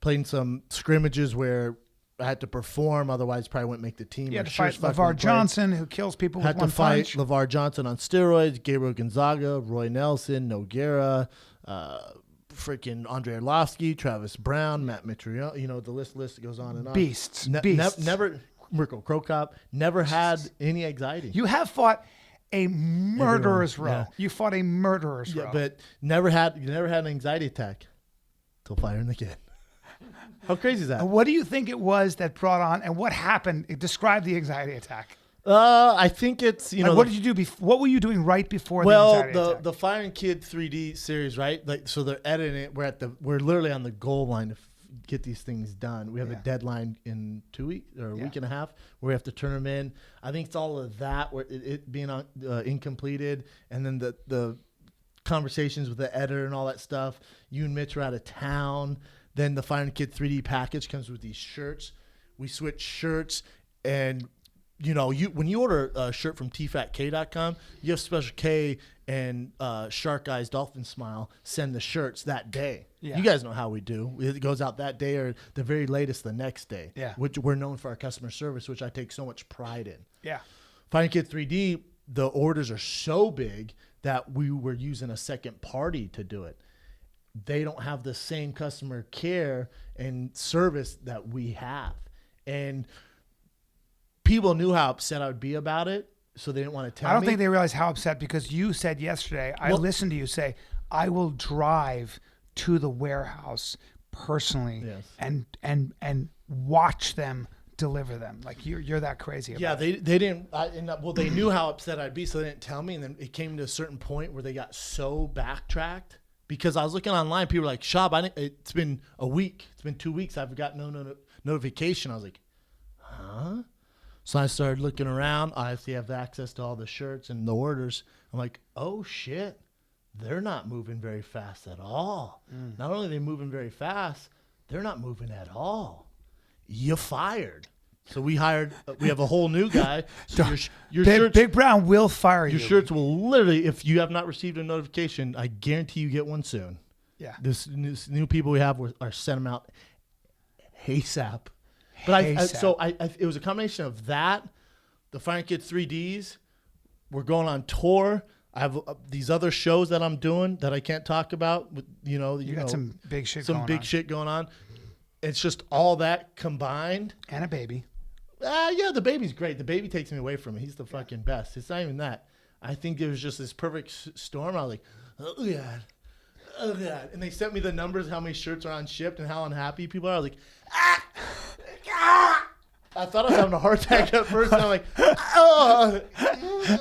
Played in some scrimmages where I had to perform, otherwise probably wouldn't make the team. You had to fight LeVar Johnson, who kills people with one punch. Had to fight LeVar Johnson on steroids, Gabriel Gonzaga, Roy Nelson, Nogueira, freaking Andre Arlovsky, Travis Brown, Matt Mitrione. The list goes on and on. Beasts. Never, Mirko Krokop, never had any anxiety. You have fought a murderer's row. Yeah. You fought a murderer's row. Yeah, but never had an anxiety attack till firing the kid. How crazy is that? What do you think it was that brought on, and what happened? Describe the anxiety attack. I think it's what did you do? What were you doing right before the anxiety attack? the Firing Kid 3D series, right? Like, so they're editing it. We're literally on the goal line to get these things done. We have a deadline in 2 weeks or a week and a half where we have to turn them in. I think it's all of that, where it being incompleted, and then the conversations with the editor and all that stuff. You and Mitch are out of town. Then the Firing Kid 3D package comes with these shirts. We switch shirts, and when you order a shirt from tfatk.com, you have Special K and Shark Eyes Dolphin Smile send the shirts that day. Yeah. You guys know how we do. It goes out that day or the very latest the next day. Yeah. Which we're known for our customer service, which I take so much pride in. Yeah. Firing Kid 3D, the orders are so big that we were using a second party to do it. They don't have the same customer care and service that we have. And people knew how upset I would be about it, so they didn't want to tell me. I don't think they realized how upset, because you said yesterday, I listened to you say, I will drive to the warehouse personally and watch them deliver them. Like, you're that crazy about it. They didn't. They knew how upset I'd be, so they didn't tell me. And then it came to a certain point where they got so backtracked. Because I was looking online, people were like, Shab, it's been a week. It's been 2 weeks. I've got no notification. I was like, huh? So I started looking around. I obviously have access to all the shirts and the orders. I'm like, oh, shit. They're not moving very fast at all. Not only are they moving very fast, they're not moving at all. You're fired. So we have a whole new guy. So your shirts, Big Brown will fire you. Your shirts will literally, if you have not received a notification, I guarantee you get one soon. Yeah. This new people we have are sent them out ASAP. But it was a combination of that, the Firing Kid 3Ds. We're going on tour. I have these other shows that I'm doing that I can't talk about. You got some big shit going on. It's just all that combined. And a baby. Yeah, the baby's great. The baby takes me away from it. He's the fucking best. It's not even that. I think it was just this perfect storm. I was like, oh, God. Oh, God. And they sent me the numbers, how many shirts are unshipped and how unhappy people are. I was like, I thought I was having a heart attack at first, and I'm like, oh.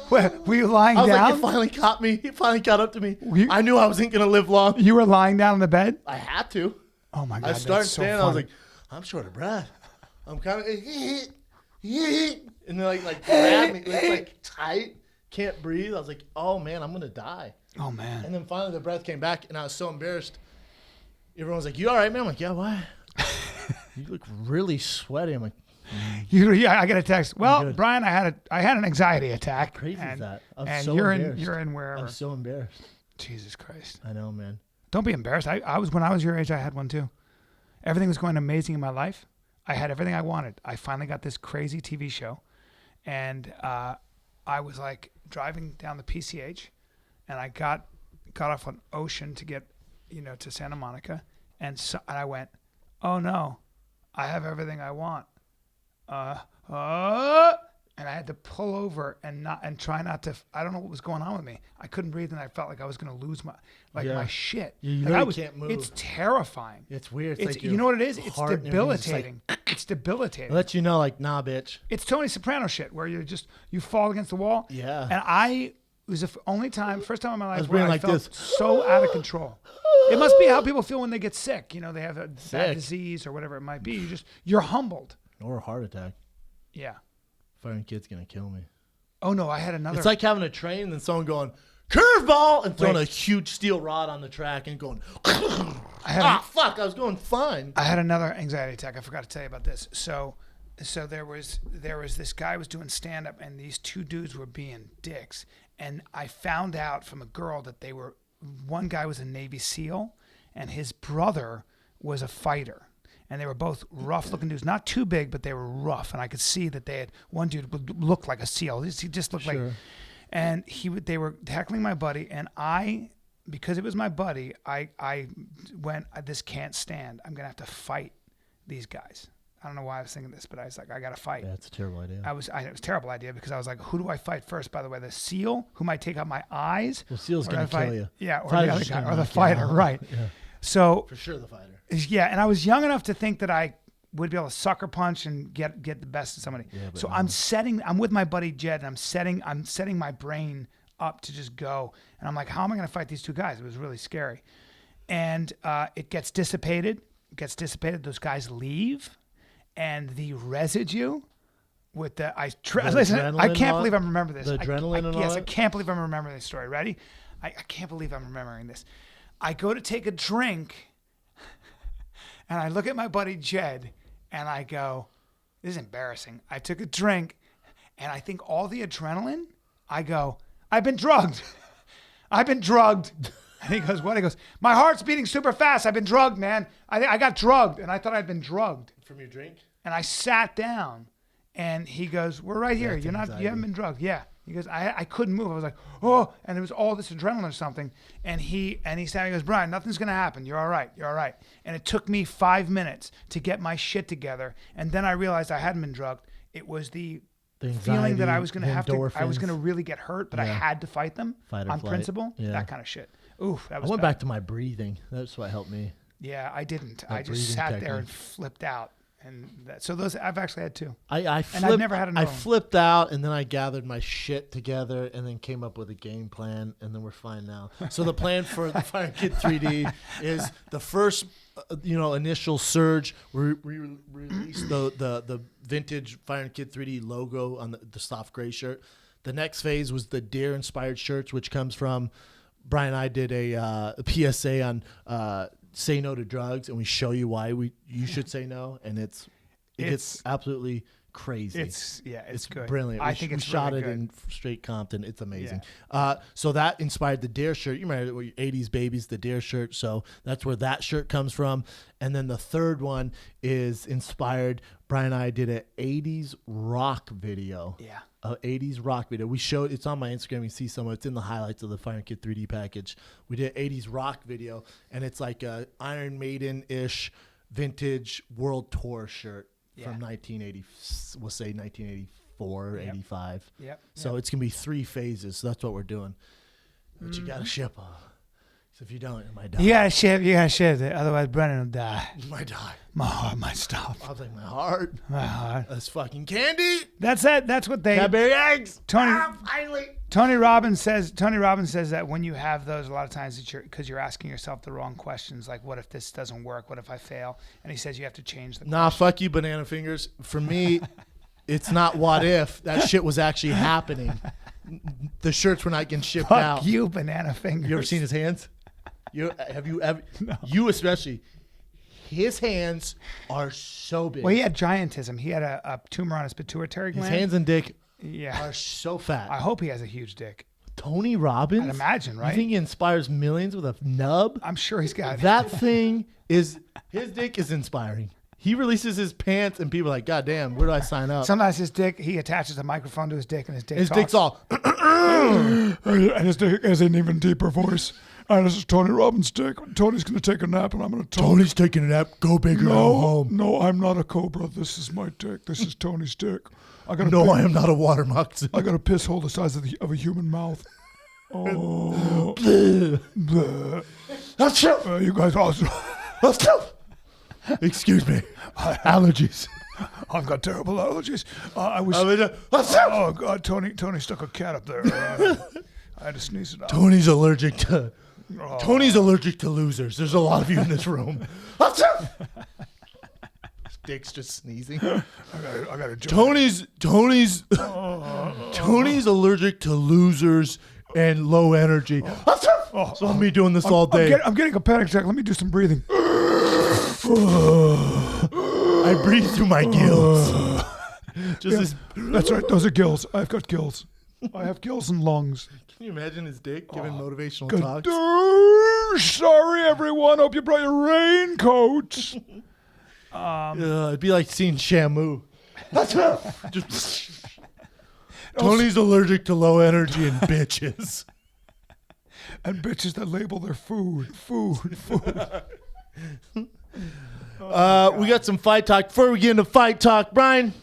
Were you lying down? Like, it finally caught me. He finally caught up to me. I knew I wasn't going to live long. You were lying down in the bed? I had to. Oh, my God. I started standing. I was like, I'm short of breath. I'm kind of, and they're like grab me. It's like tight. Can't breathe. I was like, oh, man, I'm going to die. Oh, man. And then finally the breath came back, and I was so embarrassed. Everyone was like, you all right, man? I'm like, yeah, why? You look really sweaty. I'm like, yeah, I got a text. Well, Bryan, I had an anxiety attack. How crazy is that? I'm so embarrassed. You're in wherever. I'm so embarrassed. Jesus Christ. I know, man. Don't be embarrassed. When I was your age, I had one too. Everything was going amazing in my life. I had everything I wanted. I finally got this crazy TV show, and I was like driving down the PCH, and I got off on Ocean to get, to Santa Monica, and I went, oh no, I have everything I want. And I had to pull over and try not to. I don't know what was going on with me. I couldn't breathe, and I felt like I was going to lose my shit. You really can't move. It's terrifying. It's weird. It's like you know what it is? It's debilitating. It's debilitating. I'll let you know, like, nah, bitch. It's Tony Soprano shit where you fall against the wall. Yeah. And it was the first time in my life where I felt so out of control. It must be how people feel when they get sick. They have a bad disease or whatever it might be. You're humbled. Or a heart attack. Yeah. Fucking kid's gonna kill me. Oh no, I had another. It's like having a train and then someone going curveball and throwing a huge steel rod on the track and going. Fuck! I was going fine. I had another anxiety attack. I forgot to tell you about this. So there was this guy who was doing stand up, and these two dudes were being dicks, and I found out from a girl that one guy was a Navy SEAL, and his brother was a fighter. And they were both rough-looking dudes, not too big, but they were rough. And I could see that one dude looked like a SEAL. He just looked like, and they were tackling my buddy. And because it was my buddy, I went, this can't stand. I'm gonna have to fight these guys. I don't know why I was thinking this, but I was like, I gotta fight. Yeah, it's a terrible idea. It was a terrible idea because I was like, who do I fight first? By the way, the SEAL who might take out my eyes. Well, SEAL's gonna kill you. Yeah, or the other guy, or the fighter, right? Yeah. So for sure, the fighter. Yeah, and I was young enough to think that I would be able to sucker punch and get the best of somebody. Yeah, so I'm with my buddy Jed, and I'm setting my brain up to just go. And I'm like, how am I going to fight these two guys? It was really scary. And it gets dissipated. Those guys leave, and the residue with listen, I can't believe I'm remembering this. The adrenaline and all that? Yes, I can't believe I'm remembering this story. Ready? I can't believe I'm remembering this. I go to take a drink. And I look at my buddy Jed, and I go, this is embarrassing. I took a drink, and I think all the adrenaline, I go, I've been drugged. I've been drugged. And he goes, what? He goes, my heart's beating super fast. I've been drugged, man. I got drugged, and I thought I'd been drugged. From your drink? And I sat down, and he goes, we're right here. You haven't been drugged. Yeah. He goes, I couldn't move. I was like, oh, and it was all this adrenaline or something. And he sat, he goes, Bryan, nothing's going to happen. You're all right. You're all right. And it took me 5 minutes to get my shit together. And then I realized I hadn't been drugged. It was the feeling that I was going to I was going to really get hurt, but I had to fight them on principle. Yeah. That kind of shit. Oof, that was I went back to my breathing. That's what helped me. Yeah, I didn't. I just sat there and flipped out. And so those I've actually had two. I've never had another. I flipped out, and then I gathered my shit together, and then came up with a game plan, and then we're fine now. So the plan for the Fire Kid 3D is the first, initial surge. We released the vintage Fire Kid 3D logo on the soft gray shirt. The next phase was the deer inspired shirts, which comes from Bryan and I did a PSA on. Say no to drugs, and we show you why you should say no, and it's absolutely crazy. It's good. Brilliant. I think we shot really it in straight Compton. It's amazing. Yeah. So that inspired the Dare shirt. You remember 80s babies, the Dare shirt. So that's where that shirt comes from. And then the third one is inspired. Bryan and I did an 80s rock video. Yeah. An 80s rock video. We showed it's on my Instagram. You see some of it's in the highlights of the Fire Kid 3D package. We did an 80s rock video, and it's like a Iron Maiden-ish vintage world tour shirt from 1980. We'll say 1984, 85. Yep. So it's gonna be 3 phases. So that's what we're doing. But you gotta ship them. So if you don't, it might die. You gotta shave it. Otherwise, Brennan will die. You might die. My heart might stop. I was like, my heart. My heart. That's fucking candy. That's it. That's what they. Cadbury eggs. Finally. Tony Robbins says that when you have those, a lot of times it's because you're asking yourself the wrong questions, like what if this doesn't work? What if I fail? And he says you have to change the. Nah, fuck you, banana fingers. For me, it's not what if. That shit was actually happening. The shirts were not getting shipped out. Fuck you, banana fingers. You ever seen his hands? Have you ever? No. You especially. His hands are so big. Well, he had giantism. He had a tumor on his pituitary gland. His hands and dick are so fat. I hope he has a huge dick. Tony Robbins? I'd imagine, right? You think he inspires millions with a nub? I'm sure he's got that thing. His dick is inspiring. He releases his pants and people are like, God damn, where do I sign up? Sometimes his dick, he attaches a microphone to his dick and his dick's all. And his dick has an even deeper voice. And this is Tony Robbins' dick. Tony's going to take a nap and I'm going to talk. Tony's taking a nap. Go big or go home. No, I'm not a cobra. This is my dick. This is Tony's dick. I am not a water moccasin. I got a piss hole the size of a human mouth. Oh. That's true. You guys also. That's true. Excuse me. Allergies. I've got terrible allergies. Oh God, Tony stuck a cat up there. I had to sneeze it out. Tony's allergic to losers. There's a lot of you in this room. Dick's just sneezing. I got a joke. Tony's allergic to losers and low energy. So I'm be doing this all day. I'm getting a panic attack. Let me do some breathing. I breathe through my gills. That's right. Those are gills. I've got gills. I have gills and lungs. Can you imagine his dick giving motivational talks? Sorry, everyone. Hope you brought your raincoats. It'd be like seeing Shamu. Tony's allergic to low energy and bitches. And bitches that label their food. We got some fight talk. Before we get into fight talk, Bryan.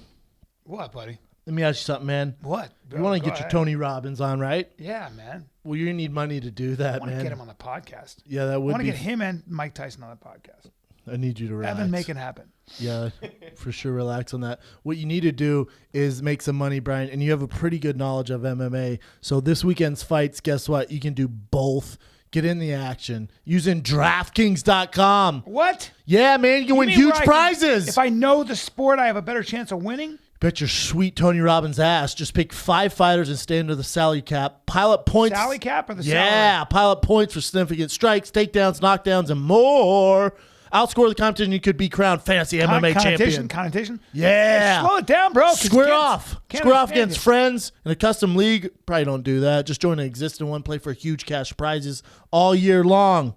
What, buddy? Let me ask you something, man. What? You want to get your Tony Robbins on, right? Yeah, man. Well, you need money to do that, man. I want to get him on the podcast. Yeah, that would be. I want to get him and Mike Tyson on the podcast. I need you to relax. Evan, make it happen. Yeah, for sure. Relax on that. What you need to do is make some money, Bryan, and you have a pretty good knowledge of MMA. So this weekend's fights, guess what? You can do both. Get in the action using DraftKings.com. What? Yeah, man. You can win huge prizes. If I know the sport, I have a better chance of winning? Bet your sweet Tony Robbins ass. Just pick 5 fighters and stay under the salary cap. Pile up points. Salary cap or the salary? Yeah, pile up points for significant strikes, takedowns, knockdowns, and more. Outscore the competition. You could be crowned fantasy MMA champion. Connotation? Yeah. Slow it down, bro. Square off against friends in a custom league. Probably don't do that. Just join an existing one. Play for huge cash prizes all year long.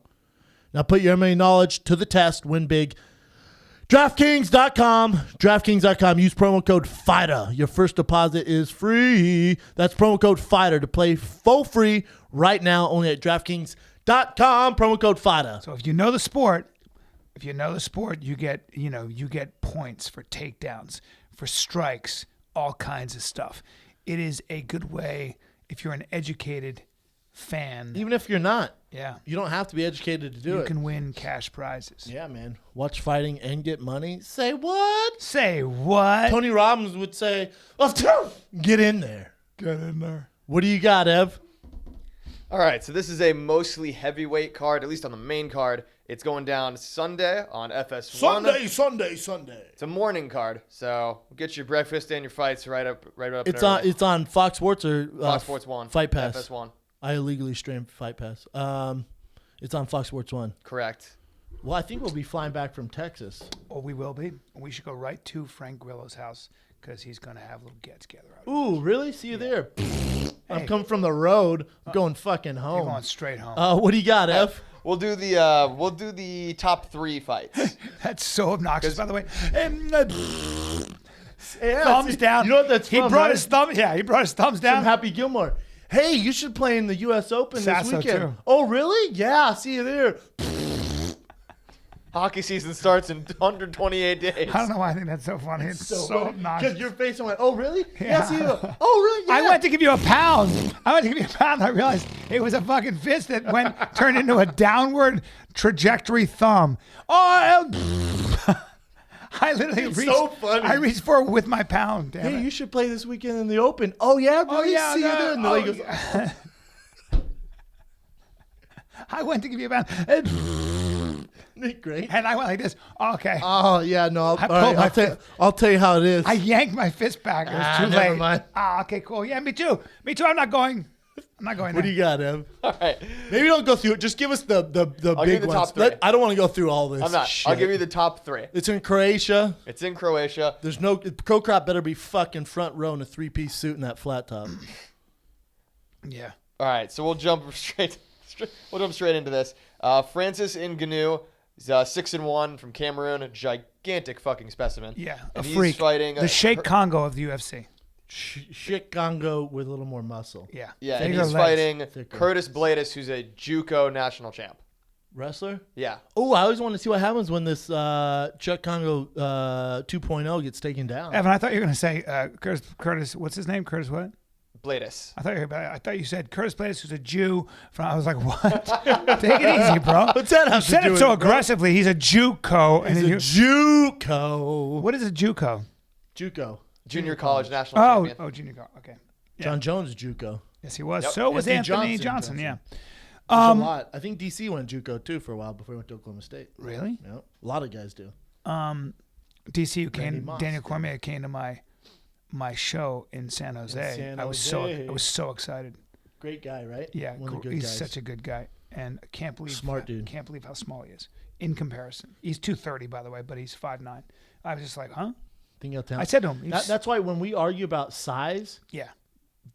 Now put your MMA knowledge to the test. Win big. DraftKings.com. DraftKings.com. Use promo code FIGHTER. Your first deposit is free. That's promo code FIGHTER to play for free right now only at DraftKings.com. Promo code FIGHTER. So if you know the sport, you get points for takedowns, for strikes, all kinds of stuff. It is a good way if you're an educated fan. Even if you're not. Yeah. You don't have to be educated to do it. You can win cash prizes. Yeah, man. Watch fighting and get money. Say what? Say what? Tony Robbins would say, get in there. Get in there. What do you got, Ev? All right, so this is a mostly heavyweight card, at least on the main card. It's going down Sunday on FS1. Sunday. It's a morning card, so get your breakfast and your fights right up. It's on Fox Sports or Fox Sports 1. Fight Pass. FS1. I illegally streamed Fight Pass. It's on Fox Sports 1. Correct. Well, I think we'll be flying back from Texas. Oh, we will be. We should go right to Frank Grillo's house because he's going to have a little get-together out. Ooh, really? See you there. I'm coming from the road. I'm going fucking home. You're going straight home. What do you got, Ev? We'll do the top 3 fights. That's so obnoxious, by the way. Yeah, thumbs down. You know what that's from, He brought right? his thumb. Yeah, he brought his thumbs down. From Happy Gilmore. Hey, you should play in the U.S. Open Sasso this weekend. too. Oh, really? Yeah, see you there. Hockey season starts in 128 days. I don't know why I think that's so funny. It's so obnoxious. Because your face, I'm like, oh, really? Yeah. Yes, you. Oh, really? Yeah. I went to give you a pound. I realized it was a fucking fist that turned into a downward trajectory thumb. Oh, I literally reached. So funny. I reached for it with my pound. Damn Hey, it. you should play this weekend in the Open. Oh, yeah? Really? Oh yeah. See you there. And the lady goes, yeah. I went to give you a pound. great. And I went like this. Okay. Oh, yeah, no. All pulled right, my I'll tell you how it is. I yanked my fist back. It was too never late. mind. Okay, cool. Yeah, me too. I'm not going. What there. do you got, Ev? All right. Maybe don't go through it. Just give us the give you big the ones. top three. I don't want to go through all this. I'm not. Shit. I'll give you the top 3. It's in Croatia. It's in Croatia. There's no Crow Crop better be fucking front row in a 3-piece suit and that flat top. Yeah. All right, so we'll jump straight into this. Francis Ngannou is 6-1 from Cameroon, a gigantic fucking specimen. Yeah, and a he's freak. fighting The Sheikh Congo of the UFC. Shit Congo with a little more muscle. Yeah. Yeah, and Bigger he's legs. fighting Thicker. Curtis Blaydes, who's a JUCO national champ. Wrestler? Yeah. Oh, I always want to see what happens when this Chuck Congo 2.0 gets taken down. Evan, I thought you were going to say Curtis. What's his name? Curtis what? Blaydes. I thought you said Curtis Blaydes, who's a Jew. I was like, what? Take it easy, bro. What's that You have to said do it with so it, bro? aggressively. He's a JUCO. He's a JUCO. What is a JUCO? JUCO. Junior college national Oh, champion. junior college. Okay. John Jones is JUCO. Yes, he was. Yep. So was Anthony Johnson. Johnson. Yeah. There's a lot. I think DC went JUCO too for a while before he went to Oklahoma State. Really? Yeah, a lot of guys do. DC Randy Moss, Daniel Cormier came to my show in San Jose. I was so excited. Great guy, right? Yeah, One of the good he's guys. such a good guy, and I can't believe Smart dude. Can't believe how small he is in comparison. He's 230, by the way, but he's 5'9". I was just like, huh? I said to him, that's why when we argue about size, yeah,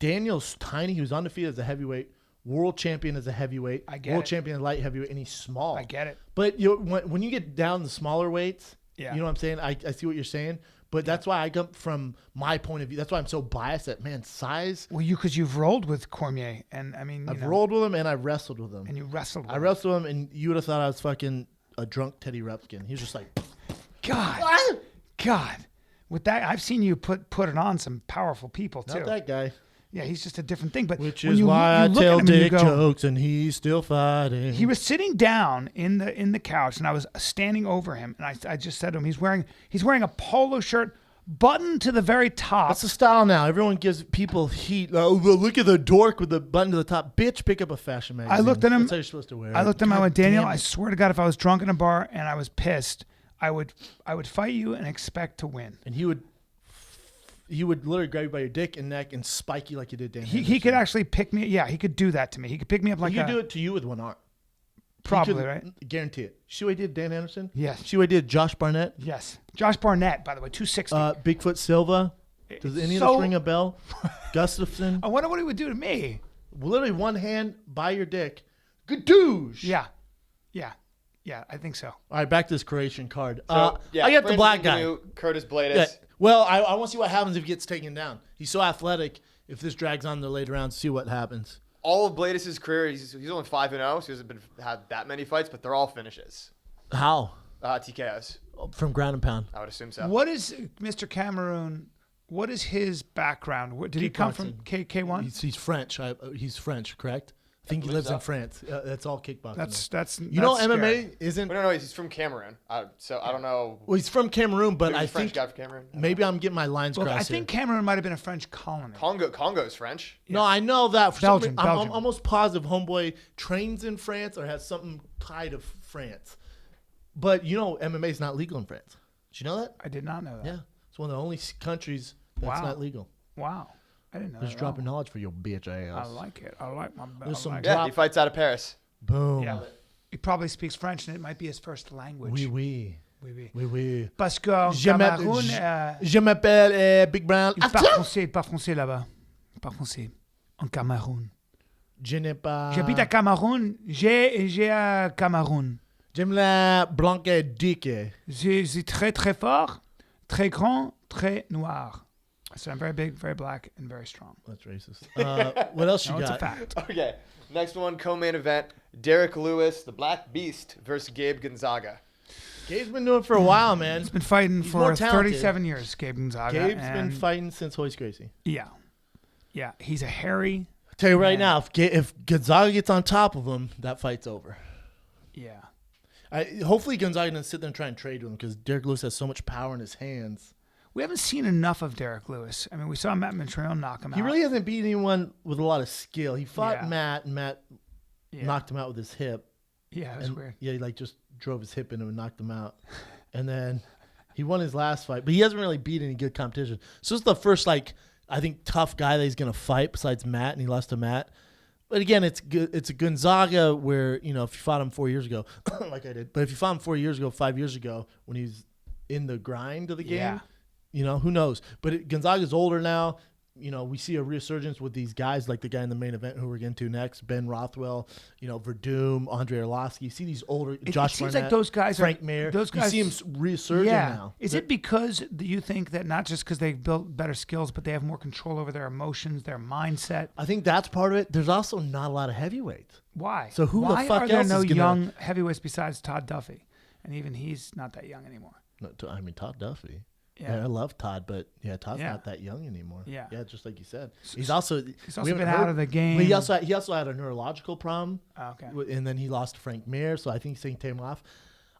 Daniel's tiny. He was undefeated as a heavyweight, world champion as a heavyweight, world champion as light heavyweight, and he's small. I get it. But when you get down the smaller weights, Yeah. you know what I'm saying? I see what you're saying. But that's why I come from my point of view. That's why I'm so biased that, man, size. Well, because you've rolled with Cormier, and I mean, I've rolled with him and I've wrestled with him. and you wrestled with I wrestled him, and you would have thought I was fucking a drunk Teddy Repkin. He was just like, God. With that, I've seen you put it on some powerful people too. not that guy. Yeah, he's just a different thing. But Which when is you, why you I look tell at him and you dick go, jokes, and he's still fighting. He was sitting down in the couch, and I was standing over him, and I just said to him, he's wearing a polo shirt, buttoned to the very top. That's the style now. Everyone gives people heat. Oh, look at the dork with the button to the top. Bitch, pick up a fashion magazine. I looked at him. That's how you're supposed to wear it. I looked at him. I God went, Daniel, damn I it. swear to God, if I was drunk in a bar and I was pissed, I would fight you and expect to win. And he would literally grab you by your dick and neck and spike you like you did Dan He Henderson. could actually pick me. Yeah, he could do that to me. He could pick me up like He could a, do it to you with one arm. probably, He could, right? Guarantee it. See what he did, Dan Anderson? Yes. See what he did, Josh Barnett? Yes. Josh Barnett, by the way, 260. Bigfoot Silva? Does any of So- this ring a bell? Gustafson? I wonder what he would do to me. Literally one hand by your dick. Gadoosh! Yeah. I think so. All right, back to this Croatian card. So, I got the Francis black guy. Ngannou, Curtis Blaydes. Yeah. Well, I want to see what happens if he gets taken down. He's so athletic. If this drags on the later rounds, see what happens. All of Blaydes' career, he's only 5-0, so he hasn't had that many fights, but they're all finishes. How? TKOs. From ground and pound. I would assume so. What is Mr. Cameroon? What is his background? Did he come from K1? He's French. He's French, correct? I think he lives so. in France. That's all kickboxing. That's you know, that's MMA scary. isn't. No, he's from Cameroon. So I don't know. Well, he's from Cameroon, but Maybe I he's a French think guy from Cameroon. maybe I'm getting my lines Well, crossed. I think here. Cameroon might have been a French colony. Congo's French. No, I know that. For Belgium, some reason, Belgium. I'm almost positive Homeboy trains in France or has something tied to France. But you know, MMA is not legal in France. Did you know that? I did not know that. Yeah, it's one of the only countries that's Wow. not legal. Wow. I didn't know Just that. dropping knowledge for your bitch ass. I like it. I like my. There's I some like drop- Yeah, he fights out of Paris. Boom. Yeah. He probably speaks French, and it might be his first language. Oui, oui. Oui, oui. Oui, oui. Parce qu'en Cameroun, Je m'appelle Big Brown. il parle français là-bas. Il parle français. En Cameroun. Je n'ai pas. J'habite à Cameroun. J'ai à Cameroun. J'aime la blanque dick. C'est très, très fort, très grand, très noir. So I'm very big, very black, and very strong. That's racist. What else you No, it's a got? fact. Okay, next one, co-main event. Derek Lewis, the Black Beast, versus Gabe Gonzaga. Gabe's been doing it for a while, man. He's been fighting for 37 years, Gabe Gonzaga. Gabe's been fighting since Royce Gracie. Yeah. Yeah, he's a hairy. I'll tell you right now, if Gonzaga gets on top of him, that fight's over. Yeah. Hopefully Gonzaga doesn't sit there and try and trade with him because Derek Lewis has so much power in his hands. We haven't seen enough of Derek Lewis. I mean, we saw Matt Montreal knock him out. He really hasn't beat anyone with a lot of skill. He fought Matt, and Matt knocked him out with his hip. Yeah, it was weird. Yeah, he just drove his hip into him and knocked him out. And then he won his last fight, but he hasn't really beat any good competition. So this is the first, I think, tough guy that he's going to fight besides Matt, and he lost to Matt. But again, it's good. It's a Gonzaga where, if you fought him 4 years ago, like I did, but if you fought him 4 years ago, 5 years ago, when he's in the grind of the game, who knows? But Gonzaga's older now. We see a resurgence with these guys like the guy in the main event who we're getting to next, Ben Rothwell, Verdum, Andre Arlovsky. You see these older, Josh seems Barnett, like those guys Frank Mir. Those guys, you see him resurging now. Is it because you think that not just because they've built better skills, but they have more control over their emotions, their mindset? I think that's part of it. There's also not a lot of heavyweights. Why? So who the fuck are there else no is gonna... young heavyweights besides Todd Duffy? And even he's not that young anymore. No, Todd Duffy. Yeah. I love Todd, but Todd's not that young anymore. Yeah, just like you said, he's also been out of the game. But he also had a neurological problem. Oh, okay, and then he lost to Frank Mir, so I think he's taking time off.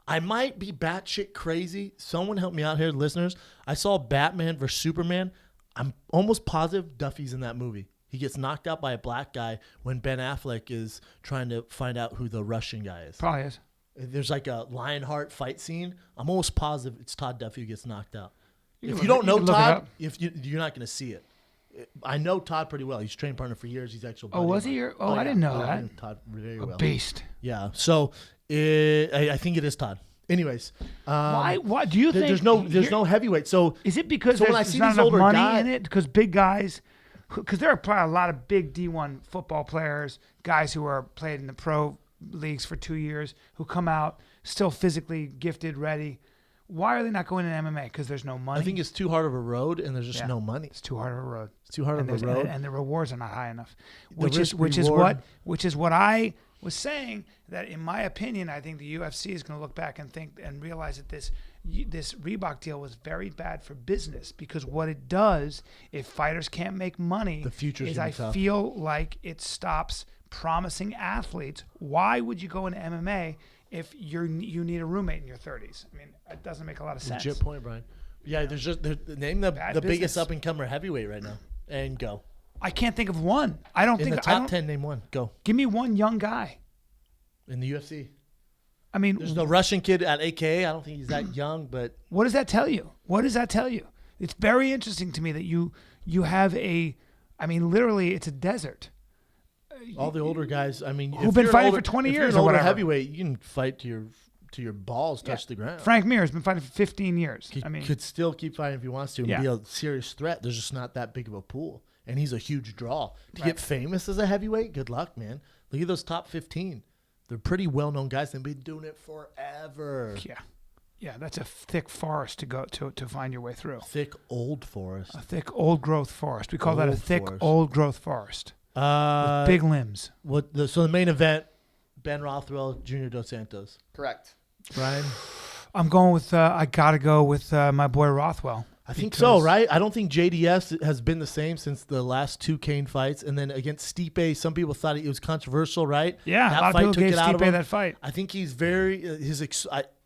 I might be batshit crazy. Someone help me out here, listeners. I saw Batman vs Superman. I'm almost positive Duffy's in that movie. He gets knocked out by a black guy when Ben Affleck is trying to find out who the Russian guy is. Probably is. There's like a Lionheart fight scene. I'm almost positive it's Todd Duffy who gets knocked out. If you don't know Todd, you're not going to see it. I know Todd pretty well. He's trained partner for years. He's actually. Oh, was he? I didn't know that. I know Todd very well. Beast. Yeah. So I think it is Todd. Anyways, why do you think there's no heavyweight? So is it because there's not enough money in it? Because big guys, because there are probably a lot of big D1 football players, guys who are played in the pro leagues for 2 years, who come out still physically gifted, ready. Why are they not going in MMA? Because there's no money. I think it's too hard of a road, and there's just no money. It's too hard of a road. It's too hard of a road, and the rewards are not high enough. Which is what I was saying. That in my opinion, I think the UFC is going to look back and think and realize that this Reebok deal was very bad for business, because what it does, if fighters can't make money, the future is I tough. feel like it stops promising athletes. Why would you go into MMA if you need a roommate in your 30s? I mean, it doesn't make a lot of sense. Legit point, Brian. Yeah, name the biggest up and comer heavyweight right now, and go. I can't think of one. I don't think in the top 10. Name one. Go. Give me one young guy in the UFC. I mean, there's no Russian kid at AKA. I don't think he's that young, but what does that tell you? It's very interesting to me that you have literally, it's a desert. All the older guys, who've been fighting for 20 years or whatever. Heavyweight, you can fight to your balls touch the ground. Frank Mir has been fighting for 15 years. He could still keep fighting if he wants to and be a serious threat. There's just not that big of a pool, and he's a huge draw. To get famous as a heavyweight, good luck, man. Look at those top 15. They're pretty well-known guys. They've been doing it forever. Yeah, that's a thick forest to go to find your way through. Thick old forest. A thick old growth forest. We call that a thick old growth forest. With big limbs. So the main event, Ben Rothwell, Junior Dos Santos. Correct. Brian? I'm going with, I got to go with my boy Rothwell. I think so, right? I don't think JDS has been the same since the last two Cain fights. And then against Stipe, some people thought it was controversial, right? Yeah, that a lot fight of people gave Stipe that fight. I think he's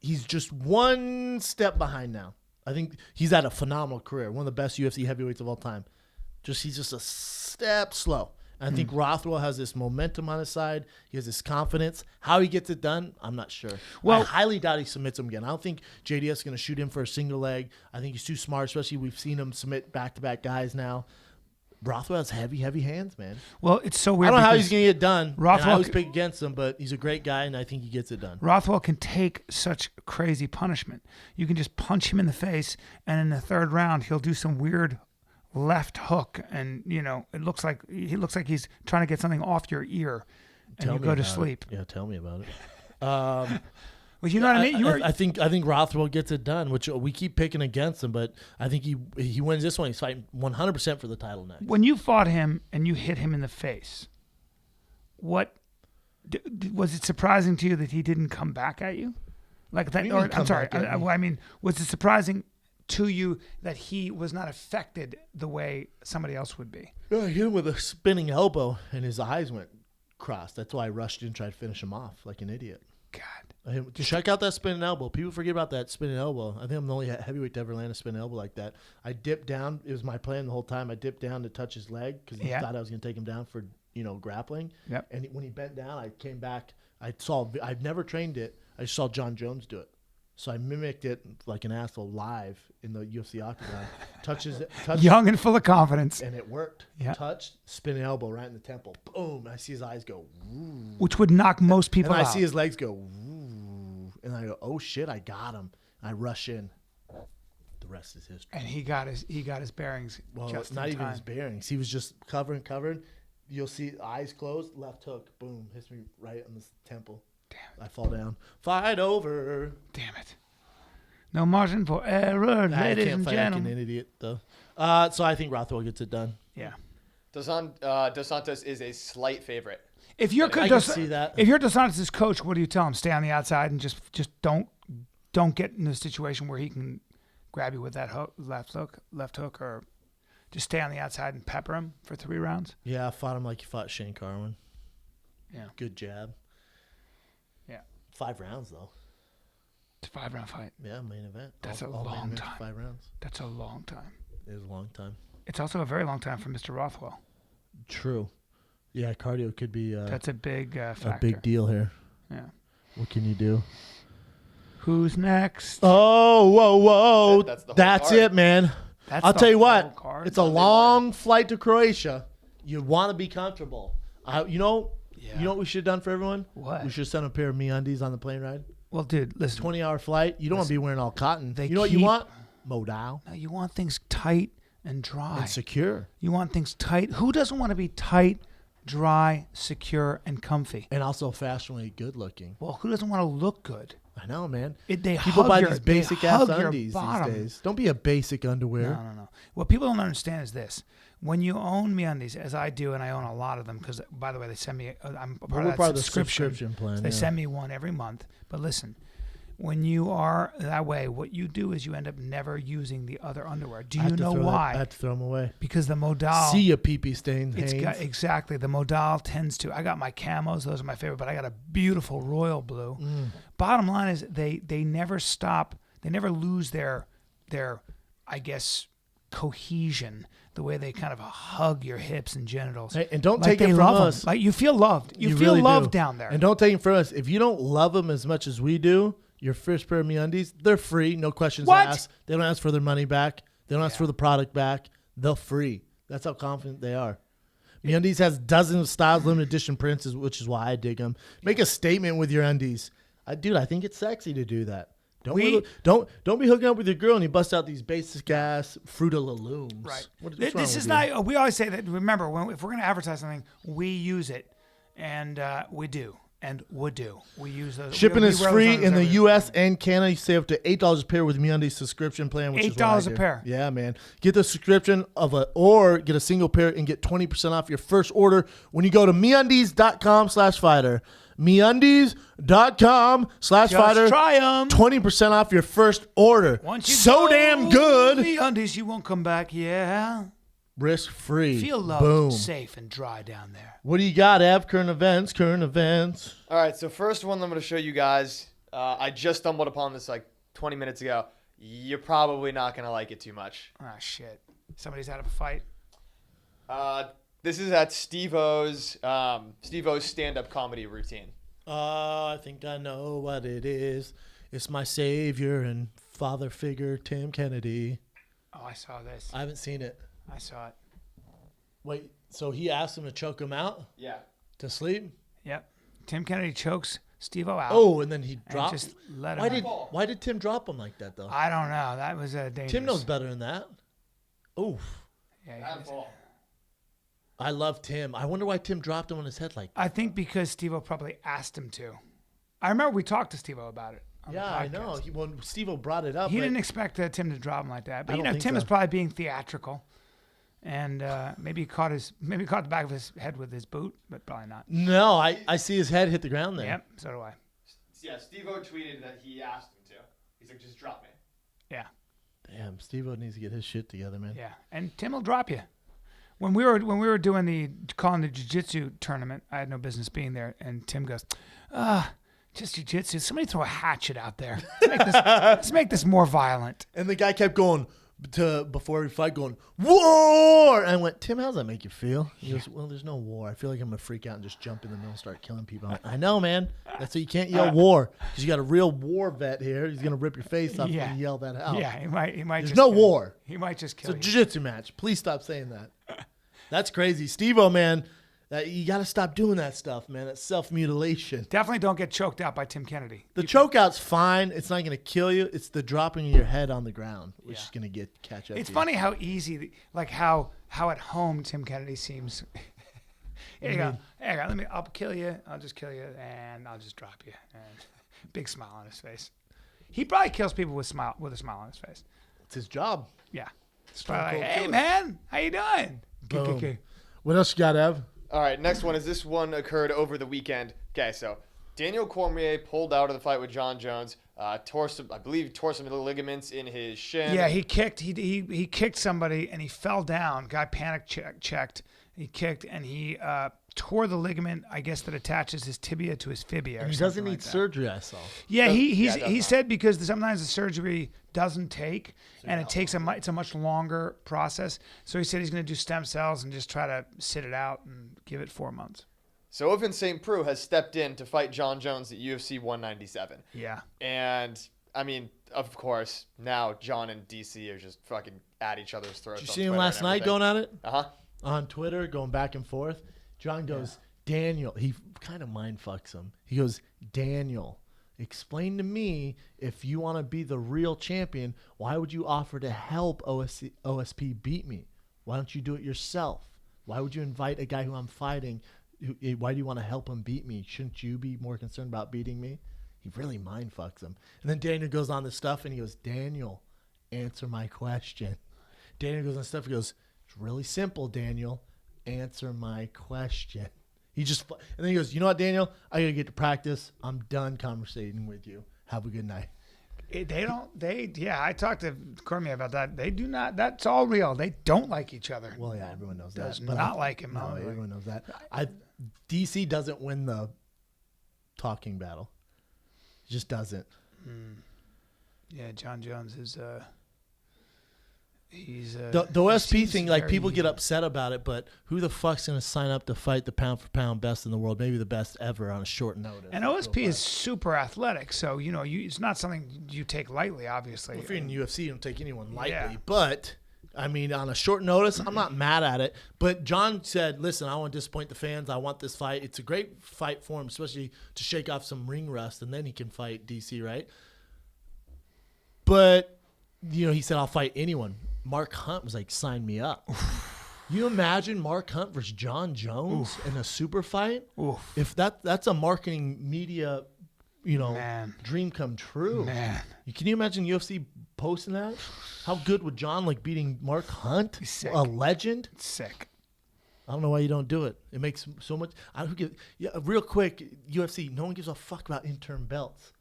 he's just one step behind now. I think he's had a phenomenal career, one of the best UFC heavyweights of all time. He's just a step slow. I think Rothwell has this momentum on his side. He has this confidence. How he gets it done, I'm not sure. Well, I highly doubt he submits him again. I don't think JDS is going to shoot him for a single leg. I think he's too smart, especially we've seen him submit back-to-back guys now. Rothwell has heavy hands, man. Well, it's so weird. I don't know how he's going to get it done. Rothwell, I always pick against him, but he's a great guy, and I think he gets it done. Rothwell can take such crazy punishment. You can just punch him in the face, and in the third round, he'll do some weird left hook, and he looks like he's trying to get something off your ear, and you go to sleep. Yeah, tell me about it. Well, you know what I mean. I think Rothwell gets it done, which we keep picking against him, but I think he wins this one. He's fighting 100% for the title next. When you fought him and you hit him in the face, what was it surprising to you that he didn't come back at you? Like that? Or, I'm sorry. I mean, was it surprising to you that he was not affected the way somebody else would be? Yeah, he hit him with a spinning elbow, and his eyes went crossed. That's why I rushed in and tried to finish him off like an idiot. God. Check out that spinning elbow. People forget about that spinning elbow. I think I'm the only heavyweight to ever land a spinning elbow like that. I dipped down. It was my plan the whole time. I dipped down to touch his leg because I thought I was going to take him down for, grappling. Yep. And when he bent down, I came back. I've never trained it. I just saw John Jones do it. So I mimicked it like an asshole live in the UFC octagon. Touched Young and full of confidence. And it worked. Yeah. Touched, spinning elbow right in the temple. Boom. I see his eyes go, woo. Which would knock most people out. And I see his legs go, woo. And I go, oh, shit, I got him. And I rush in. The rest is history. And he got his bearings just in not even time. his bearings. He was just covering. You'll see eyes closed, left hook, boom, hits me right on the temple. Damn. I fall down. Fight over. Damn it. No margin for error, ladies and gentlemen. Like an idiot, though. So I think Rothwell gets it done. Yeah. Dos Santos is a slight favorite. If you're I can see that. If you're Dos Santos' coach, what do you tell him? Stay on the outside and just don't get in a situation where he can grab you with that left hook, or just stay on the outside and pepper him for 3 rounds. Yeah, I fought him like you fought Shane Carwin. Yeah. Good jab. Yeah. 5 rounds, though. It's a 5-round fight. Yeah, main event. That's a long time. 5 rounds. That's a long time. It is a long time. It's also a very long time for Mr. Rothwell. True. Yeah, cardio could be that's a big factor. a big deal here. Yeah. What can you do? Who's next? Oh, whoa. That's it, man. I'll tell you what. It's a long flight to Croatia. You want to be comfortable. You know what we should have done for everyone? What? We should have sent a pair of MeUndies on the plane ride. Well, dude, listen. 20-hour flight. You don't want to be wearing all cotton. You know what you want? Modal. No, you want things tight and dry. And secure. You want things tight. Who doesn't want to be tight, dry, secure, and comfy? And also fashionably good looking. Well, who doesn't want to look good? I know, man. People buy these basic ass undies these days. Don't be a basic underwear. No. What people don't understand is this. When you own MeUndies, as I do, and I own a lot of them, because, by the way, they send me, I'm part of that subscription plan. So they send me one every month. But listen, when you are that way, what you do is you end up never using the other underwear. Do you know why? I had to throw them away. Because the modal. See ya, pee-pee stain. Exactly. The modal tends to. I got my camos; those are my favorite. But I got a beautiful royal blue. Bottom line is they never stop. They never lose their I guess cohesion. The way they kind of hug your hips and genitals. Hey, and don't take it from us. Like you feel loved. You feel really loved do. down there. And don't take it from us. If you don't love them as much as we do, your first pair of MeUndies, they're free. No questions asked. They don't ask for their money back. They don't ask for the product back. They're free. That's how confident they are. MeUndies has dozens of styles, limited edition prints, which is why I dig them. Make a statement with your undies. I think it's sexy to do that. Don't be hooking up with your girl and you bust out these basic ass Fruit of the Looms. Right. This is not. We always say that. Remember, if we're going to advertise something, we use it, and we do, and would do. We use those. Shipping is free in the U.S. and Canada. You save up to $8 a pair with MeUndies subscription plan, which is $8 a pair. Yeah, man. Get the subscription or get a single pair and get 20% off your first order when you go to MeUndies.com/fighter. MeUndies.com/fighter. Try them. 20% off your first order. Once you so damn good. MeUndies, you won't come back. Yeah. Risk free. Feel loved, Boom. safe, and dry down there. What do you got, Ev? Current events. All right, so first one I'm going to show you guys. I just stumbled upon this like 20 minutes ago. You're probably not going to like it too much. Ah, shit. Somebody's out of a fight. This is at Steve-O's stand-up comedy routine. I think I know what it is. It's my savior and father figure, Tim Kennedy. Oh, I saw this. I haven't seen it. I saw it. Wait, so he asked him to choke him out? Yeah. To sleep? Yep. Tim Kennedy chokes Steve-O out. Oh, and then he dropped. Just let him. Why did Tim drop him like that though? I don't know. That was dangerous. Tim knows better than that. Oof. Yeah. I love Tim. I wonder why Tim dropped him on his head like that. I think because Steve-O probably asked him to. I remember we talked to Steve-O about it. Yeah, I know. Steve-O brought it up. He didn't expect Tim to drop him like that. But Tim so. is probably being theatrical. And maybe he caught the back of his head with his boot, but probably not. No, I see his head hit the ground there. Yep, so do I. Steve-O tweeted that he asked him to. He's like, just drop me. Yeah. Damn, Steve-O needs to get his shit together, man. Yeah, and Tim will drop you. When we were calling the jiu-jitsu tournament, I had no business being there, and Tim goes, just jiu-jitsu. Somebody throw a hatchet out there. Let's make this more violent. And the guy kept going before every fight, going, war! And I went, Tim, how does that make you feel? He goes, well, there's no war. I feel like I'm going to freak out and just jump in the middle and start killing people. I'm like, I know, man. That's why you can't yell war. Because you got a real war vet here. He's going to rip your face off when you yell that out. Yeah, he might. There's just no war. He might just kill you. It's a jiu-jitsu match. Please stop saying that. That's crazy. Steve-O, man, you got to stop doing that stuff, man. That's self-mutilation. Definitely don't get choked out by Tim Kennedy. The chokeout's fine. It's not going to kill you. It's the dropping of your head on the ground, which is going to catch up. It's funny how easy, like how at home Tim Kennedy seems. Here you go. I'll kill you. I'll just kill you, and I'll just drop you. And big smile on his face. He probably kills people with a smile on his face. It's his job. Yeah. It's probably like, hey, man, how you doing? Boom. What else you got, Ev? All right, next one is this one occurred over the weekend. Okay, so Daniel Cormier pulled out of the fight with Jon Jones, tore some ligaments in his shin. Yeah, he kicked. He kicked somebody and he fell down. Guy panic checked. He kicked and he tore the ligament, I guess, that attaches his tibia to his fibia. And he doesn't need surgery, I saw. Yeah, he said because sometimes the surgery doesn't take, and it's a much longer process. So he said he's going to do stem cells and just try to sit it out and give it 4 months. So Ovince St. Preux has stepped in to fight Jon Jones at UFC 197. Yeah. And, I mean, of course, now Jon and DC are just fucking at each other's throats. Did you see him last night going at it? Uh-huh. On Twitter, going back and forth. Jon goes, Daniel, he kind of mind fucks him. He goes, Daniel, explain to me, if you want to be the real champion, why would you offer to help OSP beat me? Why don't you do it yourself? Why would you invite a guy who I'm fighting? Why do you want to help him beat me? Shouldn't you be more concerned about beating me? He really mind fucks him. And then Daniel goes on this stuff and he goes, Daniel, answer my question. Daniel goes on stuff. He goes, it's really simple, Daniel. Answer my question. And then he goes, you know what, Daniel? I got to get to practice. I'm done conversating with you. Have a good night. I talked to Cormier about that. They do not, that's all real. They don't like each other. Well, yeah, everyone knows that. Does not like him. No, everyone knows that. DC doesn't win the talking battle. He just doesn't. Yeah, Jon Jones is the OSP thing, like, people get upset about it, but who the fuck's going to sign up to fight the pound for pound best in the world, maybe the best ever, on a short notice? And OSP is super athletic, so it's not something you take lightly, obviously. Well, if you're in UFC, you don't take anyone lightly. Yeah. But I mean, on a short notice, I'm not mad at it. But Jon said, listen, I don't want to disappoint the fans. I want this fight. It's a great fight for him, especially to shake off some ring rust, and then he can fight DC, right? But he said, I'll fight anyone. Mark Hunt was like, sign me up. You imagine Mark Hunt versus Jon Jones in a super fight? Oof. If that's a marketing media, dream come true. Man. Can you imagine UFC posting that? How good would Jon like beating Mark Hunt? A legend? Sick. I don't know why you don't do it. It makes so much. Real quick, UFC, no one gives a fuck about interim belts.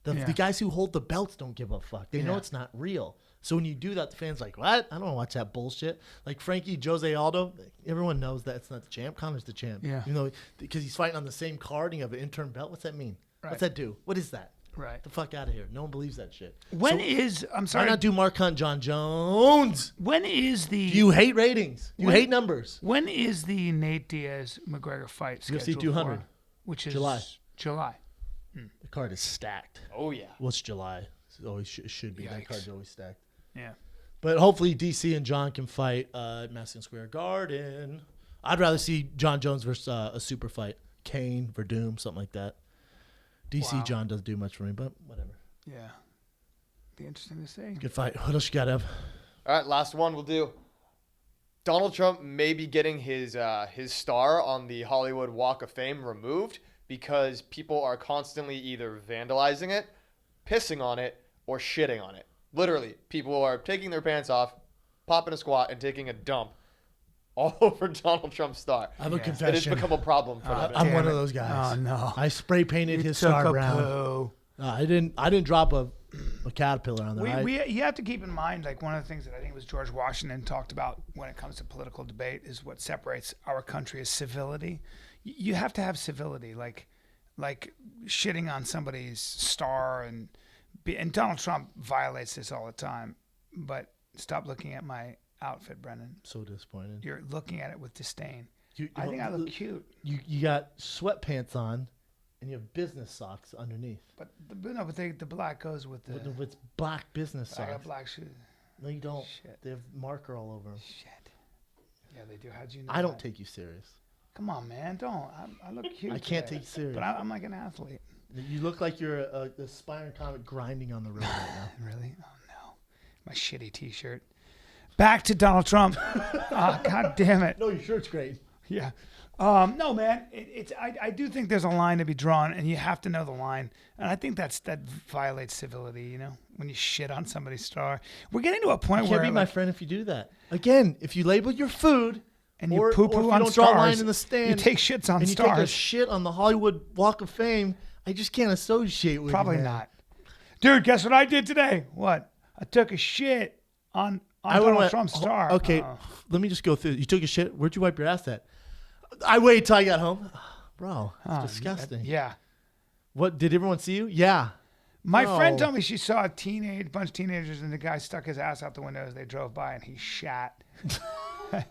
The guys who hold the belts don't give a fuck. They know it's not real. So when you do that, the fans are like, what? I don't want to watch that bullshit. Like Frankie Jose Aldo, everyone knows that it's not the champ. Connor's the champ. Yeah. Because he's fighting on the same card and you have an interim belt. What's that mean? Right. What's that do? What is that? Right. Get the fuck out of here. No one believes that shit. I'm sorry. Why not do Mark Hunt, Jon Jones? When is the... You hate ratings. You hate numbers. When is the Nate Diaz-McGregor fight scheduled UFC 200. For? Which is... July. The card is stacked. Oh, yeah. Well, it's July. It always should be. Yikes. That card's always stacked. Yeah. But hopefully DC and Jon can fight at Madison Square Garden. I'd rather see Jon Jones versus a super fight. Cain, Verdum, something like that. DC Jon doesn't do much for me, but whatever. Yeah. Be interesting to see. Good fight. What else you got, Ev? All right, last one we'll do. Donald Trump may be getting his star on the Hollywood Walk of Fame removed because people are constantly either vandalizing it, pissing on it, or shitting on it. Literally, people are taking their pants off, popping a squat, and taking a dump all over Donald Trump's star. I have a It has confession. become a problem for them. I'm one of those guys. Oh no! I spray painted his star brown. I didn't drop a caterpillar on there. You have to keep in mind, like, one of the things that I think was George Washington talked about when it comes to political debate is what separates our country is civility. You have to have civility, like shitting on somebody's star, and Donald Trump violates this all the time. But stop looking at my outfit, Brendan. So disappointed. You're looking at it with disdain. I think I look cute. You got sweatpants on, and you have business socks underneath. But the black goes with the. It's black business socks. I got black shoes. No, you don't. Shit. They have marker all over them. Shit. Yeah, they do. How'd you know? I don't take you serious. Come on, man. Don't. I look cute. I can't today. take you serious. But I'm like an athlete. You look like you're a aspiring comic grinding on the road right now. Really? Oh no. My shitty T-shirt. Back to Donald Trump. Oh, God damn it. No, your shirt's great. Yeah. No, man. I do think there's a line to be drawn, and you have to know the line. And I think that violates civility. You know, when you shit on somebody's star. We're getting to a point You where can't be my friend if you do that. Again, if you label your food and you or poo-poo or if you on don't stars, draw a line in the stand, you take shits on and you stars. take a shit on the Hollywood Walk of Fame, I just can't associate with Probably you, man. not. Dude, guess what I did today? What? I took a shit on Donald Trump's star. Okay, let me just go through. You took a shit. Where'd you wipe your ass at? I waited till I got home. Bro, it's disgusting. Yeah. What, did everyone see you? Yeah. My friend told me she saw a bunch of teenagers, and the guy stuck his ass out the window as they drove by, and he shat. And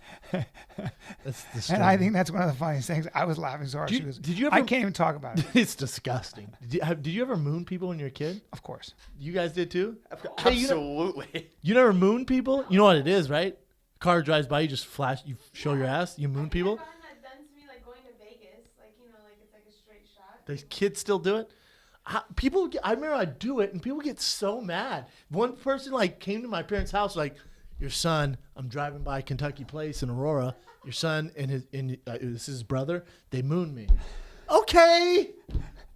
I think that's one of the funniest things. I was laughing so hard. Did you ever? I can't even talk about it. It's disgusting. Did you ever moon people when you were a kid? Of course. You guys did too? Absolutely. You never moon people? You know what it is, right? Car drives by, you just flash, you show your ass, you moon people. I've gotten that done to me, like going to Vegas, like, you know, like it's like a straight shot. The kids still do it. I remember I'd do it, and people get so mad. One person like came to my parents' house, like, your son. I'm driving by Kentucky Place in Aurora. Your son and this is his brother. They mooned me. Okay,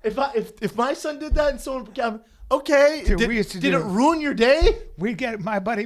if my son did that and someone, okay, Dude, did it ruin your day? We'd get my buddy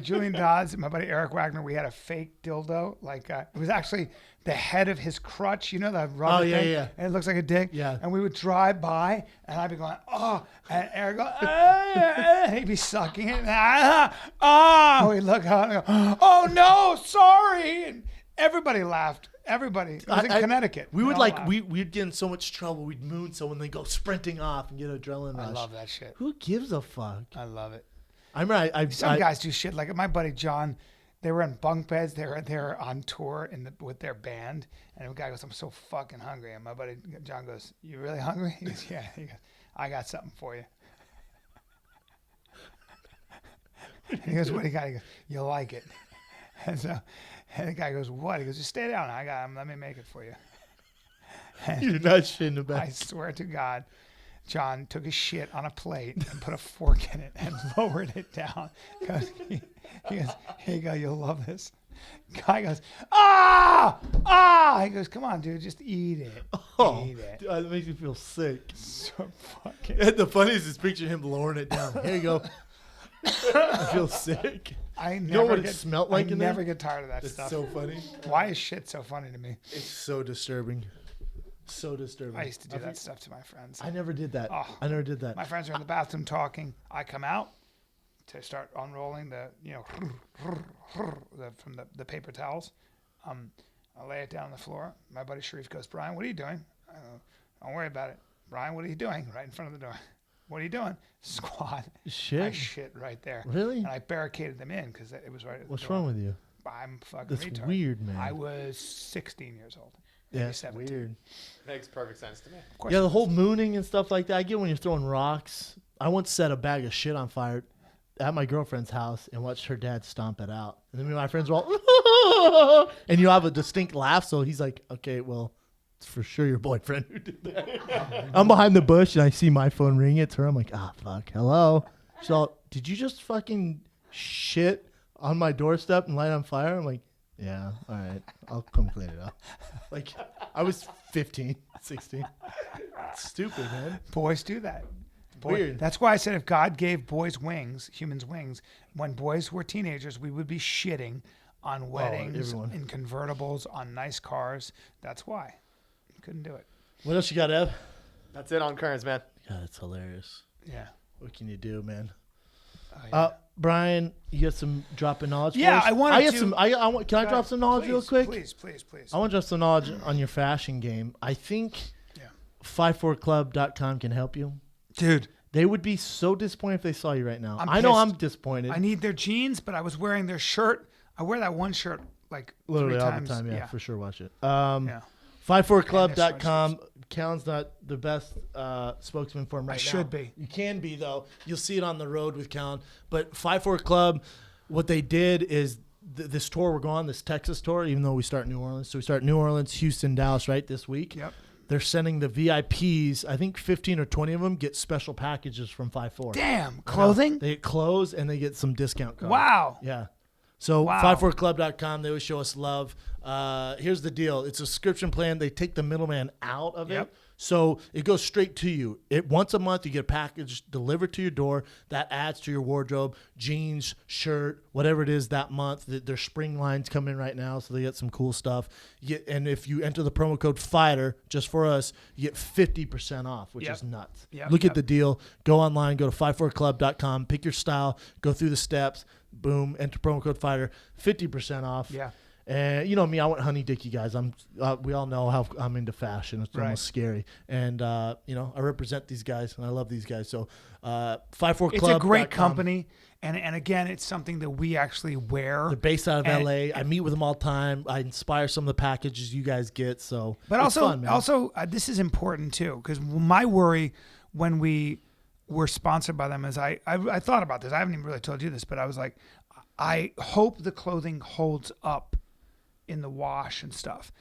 Julian Dodds, and my buddy Eric Wagner. We had a fake dildo. Like it was actually the head of his crutch. You know that rubber thing? Yeah. And it looks like a dick. Yeah. And we would drive by, and I'd be going, oh, and Eric go, and he'd be sucking it. And, we'd look out and go, oh no, sorry. And everybody laughed. Everybody. It was in Connecticut. We would we'd get in so much trouble. We'd moon someone, they go sprinting off and get adrenaline rush. I love that shit. Who gives a fuck? I love it. I remember Some guys do shit like my buddy John. They were in bunk beds. They were on tour with their band, and the guy goes, "I'm so fucking hungry." And my buddy John goes, "You really hungry?" He goes, "Yeah." He goes, "I got something for you." And he goes, "What do you got?" He goes, "You'll like it." And the guy goes, "What?" He goes, "Just stay down. I got him. Let me make it for you." You're not shitting about. I swear to God. John took a shit on a plate and put a fork in it and lowered it down. He goes, here you go, you'll love this. Guy goes, ah! He goes, come on, dude, just eat it. Eat it. Dude, that makes me feel sick. So fucking. And the funniest is picturing him lowering it down. Here you go. I feel sick. You know what it smelled like in there? I never get tired of that stuff. It's so funny. Why is shit so funny to me? It's so disturbing. So disturbing. I used to do that stuff to my friends. I never did that. Oh. I never did that. My friends are in the bathroom talking. I come out to start unrolling from the paper towels. I lay it down on the floor. My buddy Sharif goes, "Bryan, what are you doing?" I go, "Don't worry about it." "Bryan, what are you doing?" Right in front of the door. "What are you doing?" "Squat." Shit. I shit right there. Really? And I barricaded them in because it was right at the What's door. wrong with you? I'm fucking That's retard. weird, man. I was 16 years old. Yeah, it's 17. weird. Makes perfect sense to me. Of course Yeah, it the does. whole mooning and stuff like that. I get when you're throwing rocks. I once set a bag of shit on fire at my girlfriend's house and watched her dad stomp it out. And then me and my friends were all, and you have a distinct laugh. So he's like, okay, well, it's for sure your boyfriend who did that. I'm behind the bush and I see my phone ring. It's her. I'm like, fuck. Hello. She's all, did you just fucking shit on my doorstep and light on fire? I'm like, yeah, all right. I'll come clean it up. Like, I was 15, 16. It's stupid, man. Boys do that. Weird. That's why I said if God gave boys wings, humans wings, when boys were teenagers, we would be shitting on weddings, everyone. in convertibles, on nice cars. That's why. Couldn't do it. What else you got, Ev? That's it on Kearns, man. God, it's hilarious. Yeah. What can you do, man? Oh, yeah. Brian, you got some dropping knowledge? Yeah, for us? I wanted to. Can I drop some knowledge real quick? Please. I want to drop some knowledge on your fashion game. I think 54club.com can help you. Dude. They would be so disappointed if they saw you right now. I know pissed. I'm disappointed. I need their jeans, but I was wearing their shirt. I wear that one shirt like literally 3 all times. the time. Yeah, for sure. Watch it. Yeah. 54club.com. Callen's not the best spokesman for him right now. I should be. You can be, though. You'll see it on the road with Callen. But 54 Club, what they did is this tour we're going on, this Texas tour, even though we start in New Orleans. So we start New Orleans, Houston, Dallas, right, this week. Yep. They're sending the VIPs, I think 15 or 20 of them get special packages from 54. Damn. Clothing? They get clothes and they get some discount codes. Wow. Yeah. So wow. 54club.com, they always show us love. Here's the deal. It's a subscription plan. They take the middleman out of it. So it goes straight to you. Once a month, you get a package delivered to your door that adds to your wardrobe, jeans, shirt, whatever it is that month. Their spring lines come in right now, so they get some cool stuff. And if you enter the promo code FIGHTER, just for us, you get 50% off, which is nuts. Look at the deal. Go online, go to 54club.com, pick your style, go through the steps, boom, enter promo code FIGHTER, 50% off. Yeah. And you know me, I want Honey Dickie, guys. We all know how I'm into fashion. It's almost scary. And I represent these guys, and I love these guys. So 54club. It's a great company, and again, it's something that we actually wear. They're based out of LA. I meet with them all the time. I inspire some of the packages you guys get. So, but it's fun, man. This is important too, because my worry when we were sponsored by them is I thought about this. I haven't even really told you this, but I was like, I hope the clothing holds up in the wash and stuff.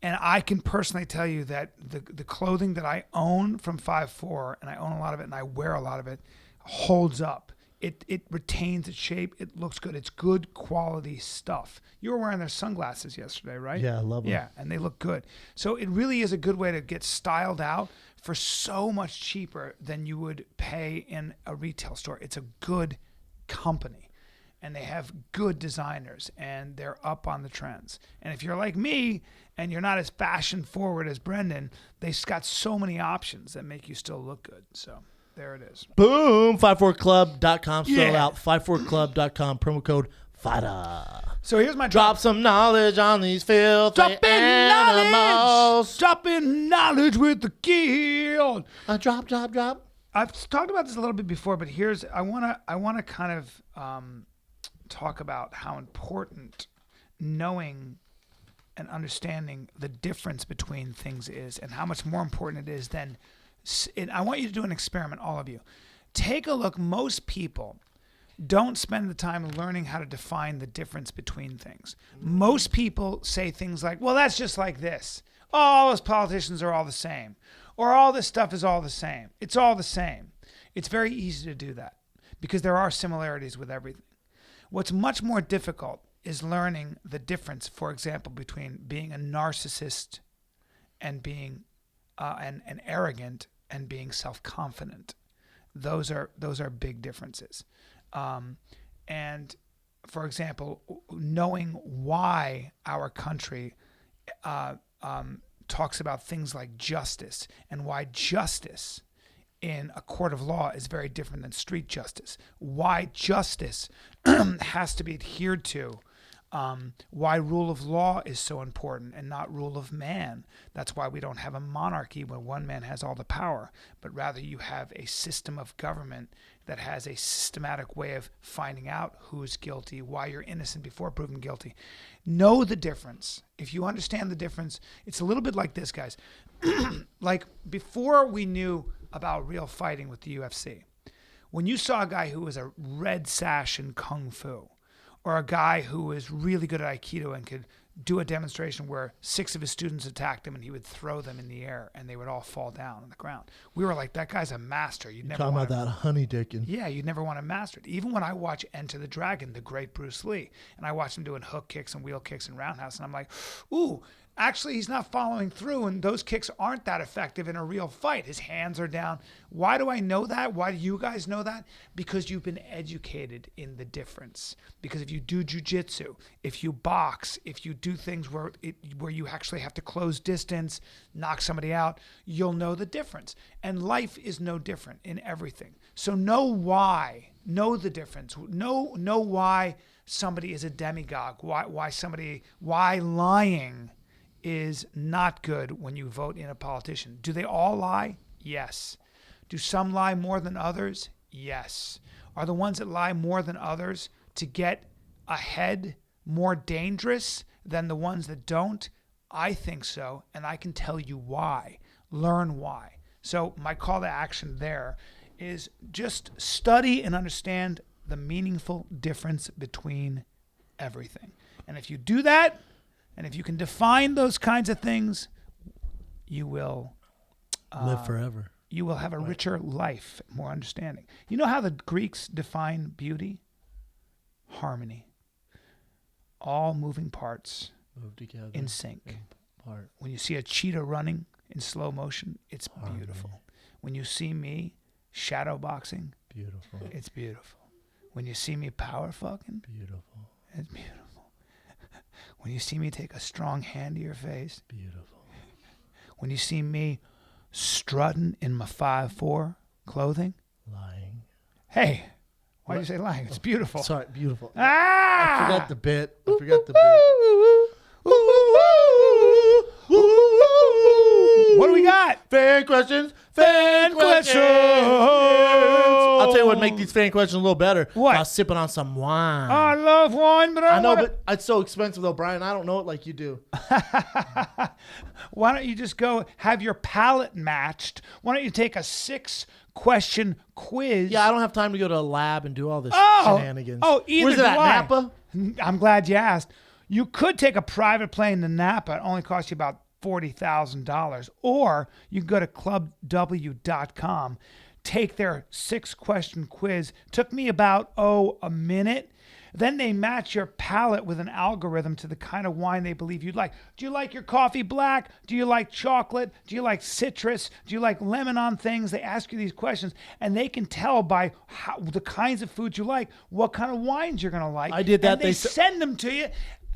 And I can personally tell you that the clothing that I own from 54, and I own a lot of it and I wear a lot of it, holds up. It retains its shape. It looks good. It's good quality stuff. You were wearing their sunglasses yesterday, right? Yeah, I love them. Yeah, and they look good. So it really is a good way to get styled out for so much cheaper than you would pay in a retail store. It's a good company. And they have good designers, and they're up on the trends. And if you're like me, and you're not as fashion forward as Brendan, they've got so many options that make you still look good. So there it is. Boom! 54club.com. Spell out 54club.com. Promo code FIGHTER. So here's my drop some knowledge on these filthy animals. Dropping knowledge with the guild. Drop. I've talked about this a little bit before, but here's I wanna kind of talk about how important knowing and understanding the difference between things is, and how much more important it is than. I want you to do an experiment, all of you. Take a look. Most people don't spend the time learning how to define the difference between things. Most people say things like, well, that's just like this. Oh, all those politicians are all the same. Or all this stuff is all the same. It's all the same. It's very easy to do that because there are similarities with everything. What's much more difficult is learning the difference, for example, between being a narcissist and being and arrogant and being self-confident. Those are big differences. And for example, knowing why our country talks about things like justice and why justice in a court of law is very different than street justice. Why justice has to be adhered to. Why rule of law is so important and not rule of man. That's why we don't have a monarchy where one man has all the power, but rather you have a system of government that has a systematic way of finding out who's guilty, why you're innocent before proven guilty. Know the difference. If you understand the difference, it's a little bit like this, guys. Like before we knew about real fighting with the UFC, when you saw a guy who was a red sash in Kung Fu, or a guy who was really good at Aikido and could do a demonstration where 6 of his students attacked him and he would throw them in the air and they would all fall down on the ground. We were like, that guy's a master. You'd never talking about that honey dicking. Yeah, you'd never want to master it. Even when I watch Enter the Dragon, the great Bruce Lee, and I watch him doing hook kicks and wheel kicks and roundhouse, and I'm like, ooh, actually he's not following through, and those kicks aren't that effective in a real fight. His hands are down. Why do I know that? Why do you guys know that? Because you've been educated in the difference. Because if you do jiu-jitsu, if you box, if you do things where you actually have to close distance, knock somebody out, you'll know the difference. And life is no different in everything. So know why. Know the difference. Know why somebody is a demagogue. Why lying is not good when you vote in a politician. Do they all lie? Yes. Do some lie more than others? Yes. Are the ones that lie more than others to get ahead more dangerous than the ones that don't? I think so, and I can tell you why. Learn why. So my call to action there is just study and understand the meaningful difference between everything. And if you do that, and if you can define those kinds of things, you will live forever. You will have a richer life, more understanding. You know how the Greeks define beauty? Harmony. All moving parts move together in sync. Part. When you see a cheetah running in slow motion, it's beautiful. When you see me shadow boxing, beautiful. It's beautiful. When you see me power fucking, beautiful. It's beautiful. When you see me take a strong hand to your face, beautiful. When you see me strutting in my 5'4" clothing, lying. Hey, why did you say lying? It's beautiful. Sorry, beautiful. Ah! I forgot the bit. What do we got? Fan questions. Fan questions. I'll tell you what, make these fan questions a little better. What? By sipping on some wine. Oh, I love wine, but I know, but it's so expensive though, Brian. I don't know it like you do. Why don't you just go have your palate matched? Why don't you take a 6-question quiz? Yeah, I don't have time to go to a lab and do all this shenanigans. Oh, either Where's do it at, I. Napa? I'm glad you asked. You could take a private plane to Napa. It only costs you about $40,000. Or you can go to clubw.com, take their 6-question quiz. Took me about, a minute. Then they match your palate with an algorithm to the kind of wine they believe you'd like. Do you like your coffee black? Do you like chocolate? Do you like citrus? Do you like lemon on things? They ask you these questions, and they can tell by the kinds of foods you like what kind of wines you're going to like. I did that. And they send them to you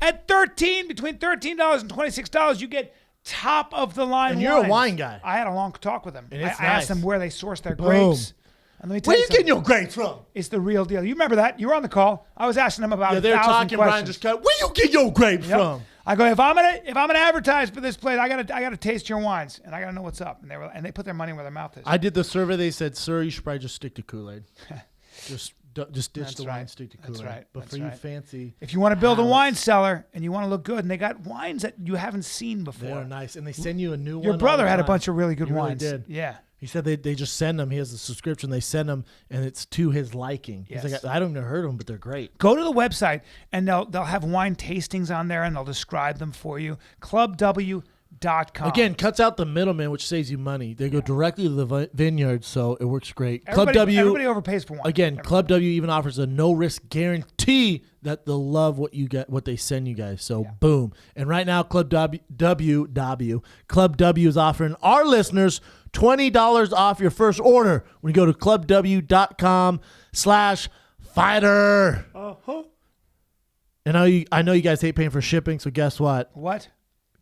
at between $13 and $26. You get top of the line. And you're wines. a wine guy. I had a long talk with them. And I it's asked them nice. where they source their grapes. And let me tell Where you you getting your grapes from? It's the real deal. You remember that? You were on the call. I was asking them about. Yeah, they're 1,000 talking. questions. Brian just cut. Where you get your grapes from? I go, if I'm gonna advertise for this place, I gotta taste your wines and I gotta know what's up. And they put their money where their mouth is. I did the survey. They said, "Sir, you should probably just stick to Kool-Aid. just ditch That's the right. wine, stick to Kool-Aid." That's right. But That's for you right. fancy, if you want to build a wine cellar and you want to look good, and they got wines that you haven't seen before. they're nice, and they send you a new one. Your brother all the had a time. bunch of really good He really wines. did. Yeah. He said they just send them. He has a subscription. They send them, and it's to his liking. Yes. He's like, I don't even heard them, but they're great. Go to the website and they'll have wine tastings on there and they'll describe them for you. clubw.com. Again, cuts out the middleman, which saves you money. They go directly to the vineyard, so it works great. Everybody overpays for wine. Again, Club W even offers a no-risk guarantee that they'll love what you get, what they send you guys. So boom. And right now, Club W is offering our listeners $20 off your first order when you go to clubw.com/fighter. And I know you guys hate paying for shipping, so guess what? What?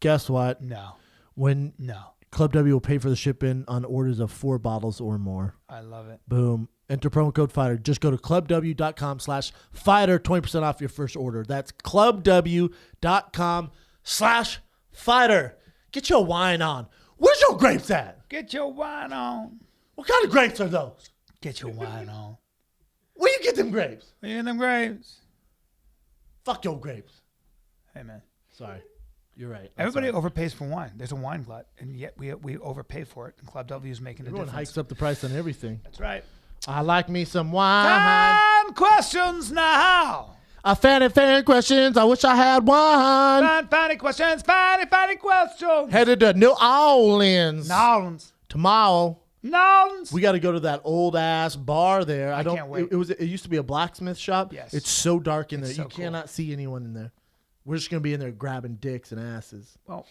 Guess what? No. No. Club W will pay for the shipping on orders of 4 bottles or more. I love it. Boom. Enter promo code FIGHTER. Just go to clubw.com/fighter. 20% off your first order. That's clubw.com/fighter. Get your wine on. Where's your grapes at? Get your wine on. What kind of grapes are those? Get your wine on. Where you get them grapes? Where you get them grapes? Fuck your grapes. Hey, man. Sorry. You're right. Everybody overpays for wine. There's a wine glut, and yet we overpay for it. And Club W is making Everyone a difference. hikes up the price on everything. That's right. I like me some wine. Fan questions now. Fan questions. I wish I had one. Fanny questions. Fanny questions. Headed to New Orleans. Nolans. Tomorrow. Nolans. We got to go to that old ass bar there. I can't wait. It used to be a blacksmith shop. Yes. It's so dark in there. so You cannot see anyone in there. We're just gonna be in there grabbing dicks and asses. Well,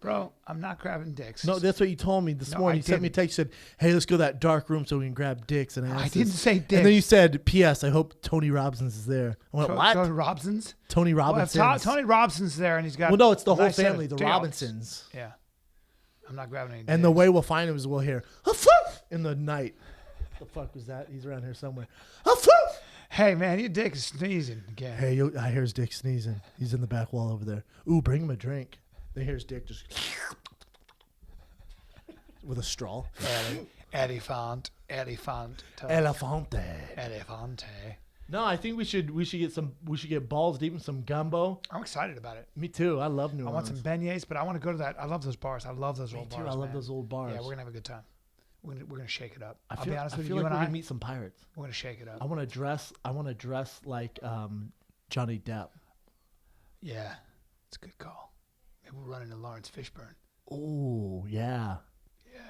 Bro, I'm not grabbing dicks. No, that's what you told me this morning. You sent me a text. You said, "Hey, let's go to that dark room so we can grab dicks." And I didn't say dicks. And then you said, "P.S. I hope Tony Robinson's is there." I went, "What? Tony Robinson's? Tony Robinson's." Well, Tony Robinson's there, and he's got. Well, no, it's the whole nice set of family, the dicks. Robinsons. Yeah. I'm not grabbing any dicks. And the way we'll find him is we'll hear in the night. The fuck was that? He's around here somewhere. Hey, man, your dick is sneezing again. Hey, I hear his dick sneezing. He's in the back wall over there. Ooh, bring him a drink. Then hear his dick just with a straw. Elefante. No, I think we should get balls deep in some gumbo. I'm excited about it. Me too. I love New Orleans. I want some beignets, but I want to go to that. I love those bars. I love those old Me too. bars. I love those old bars. Yeah, we're gonna have a good time. We're gonna shake it up. I'll be honest with you, like you and we're I. gonna meet some pirates. We're gonna shake it up. I want to dress like Johnny Depp. Yeah, it's a good call. Maybe we'll run into Lawrence Fishburne. Oh yeah. Yeah.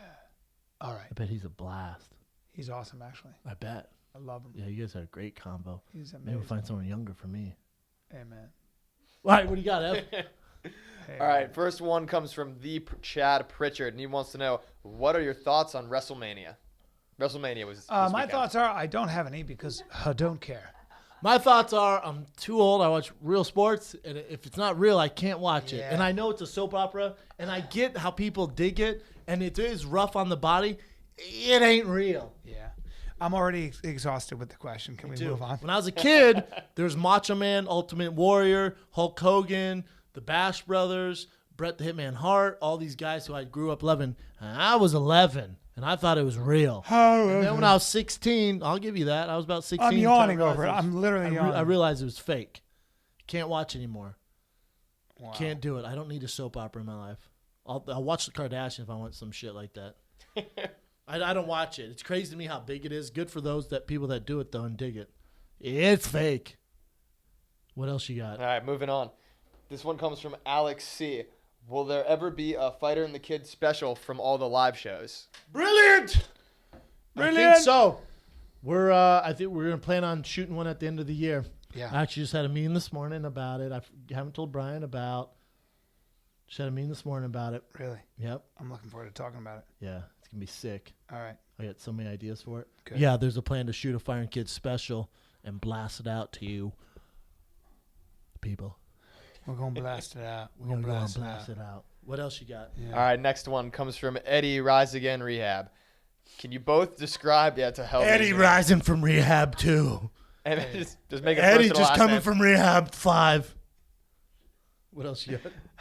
All right. I bet he's a blast. He's awesome, actually. I bet. I love him. Yeah, you guys had a great combo. He's amazing. Maybe we'll find someone younger for me. Hey, man. All right, what do you got, Ev? Hey, All right, first one comes from the Chad Pritchard, and he wants to know, what are your thoughts on WrestleMania? WrestleMania was this my weekend. thoughts are I don't have any because I don't care. My thoughts are I'm too old. I watch real sports, and if it's not real, I can't watch it. Yeah. And I know it's a soap opera, and I get how people dig it, and it is rough on the body. It ain't real. Yeah. I'm already exhausted with the question. Can we move on? When I was a kid, there was Macho Man, Ultimate Warrior, Hulk Hogan, the Bash Brothers, Bret the Hitman Hart, all these guys who I grew up loving. And I was 11, and I thought it was real. And then when I was 16, I'll give you that. I was about 16. I'm yawning over it. I'm literally yawning. I realized it was fake. Can't watch anymore. Wow. Can't do it. I don't need a soap opera in my life. I'll watch the Kardashians if I want some shit like that. I don't watch it. It's crazy to me how big it is. Good for those people that do it though and dig it. It's fake. What else you got? All right, moving on. This one comes from Alex C. Will there ever be a Fighter and the Kid special from all the live shows? Brilliant. Brilliant. I think so. I think we're gonna plan on shooting one at the end of the year. Yeah. I actually just had a meeting this morning about it. I haven't told Bryan about. Just had a meeting this morning about it. Really? Yep. I'm looking forward to talking about it. Yeah, it's gonna be sick. All right. I got so many ideas for it. Good. Yeah, there's a plan to shoot a Fire and Kids special and blast it out to you, people. We're going to blast it out. We're gonna blast it out. What else you got? Yeah. All right, next one comes from Eddie Rise Again Rehab. Can you both describe to help Eddie me? rising from rehab 2. And just make it Eddie first and just last coming name. from rehab 5. What else you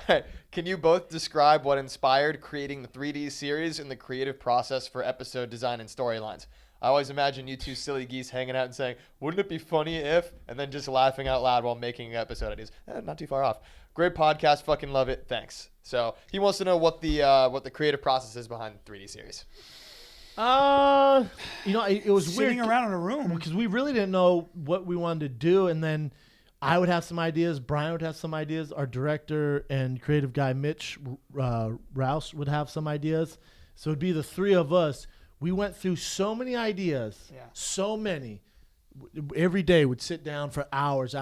got? Can you both describe what inspired creating the 3D series and the creative process for episode design and storylines? I always imagine you two silly geese hanging out and saying, wouldn't it be funny if, and then just laughing out loud while making episode ideas. Not too far off. Great podcast. Fucking love it. Thanks. So he wants to know what the creative process is behind the 3D series. It was weird. Sitting around in a room. Because we really didn't know what we wanted to do, and then I would have some ideas. Bryan would have some ideas. Our director and creative guy, Mitch Rouse, would have some ideas. So it'd be the three of us. We went through so many ideas, so many. Every day we'd sit down for hours.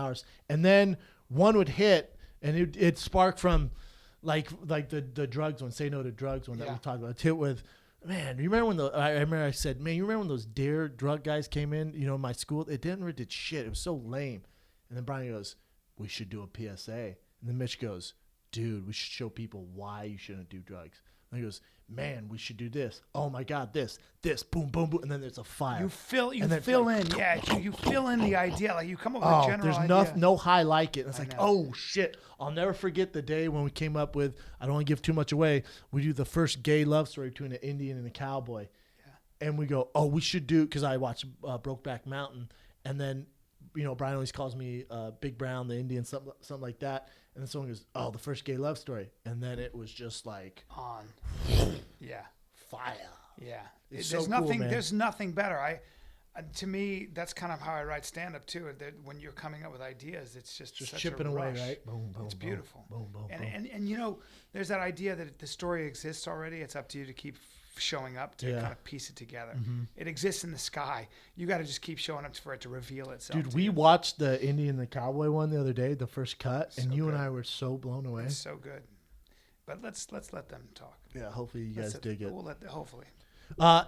And then one would hit, and it'd spark from like the drugs one, Say No to Drugs one that we talked about. It'd hit with, man, you remember when I said, man, you remember when those Dare drug guys came in, my school? It did shit. It was so lame. And then Bryan goes, we should do a PSA. And then Mitch goes, dude, we should show people why you shouldn't do drugs. And he goes, man, we should do this. Oh my God, this, boom, boom, boom. And then there's a fire. You fill in. Like, Yeah, you fill in the idea. Like you come up with a general idea. There's no high like it. And it's I like, know. oh shit. I'll never forget the day when we came up with, I don't want to give too much away, we do the first gay love story between an Indian and a cowboy. Yeah. And we go, oh, we should do, because I watched Brokeback Mountain. And then, Bryan always calls me Big Brown, the Indian, something like that. And then someone goes, oh, the first gay love story. And then it was just like On. Yeah. fire. Yeah. It's There's so cool, nothing. man. There's nothing better. To me, that's kind of how I write stand-up too. That when you're coming up with ideas, it's just such chipping a away, rush. right? Boom, boom, It's boom, beautiful. boom, boom, boom. And there's that idea that the story exists already. It's up to you to keep showing up to kind of piece it together. Mm-hmm. It exists in the sky. You got to just keep showing up for it to reveal itself. Dude, to we you. watched the Indian and the Cowboy one the other day, the first cut, and you and good. I were so blown away. It's so good. But let's let them talk. Yeah, hopefully you guys dig it. We'll hopefully. Now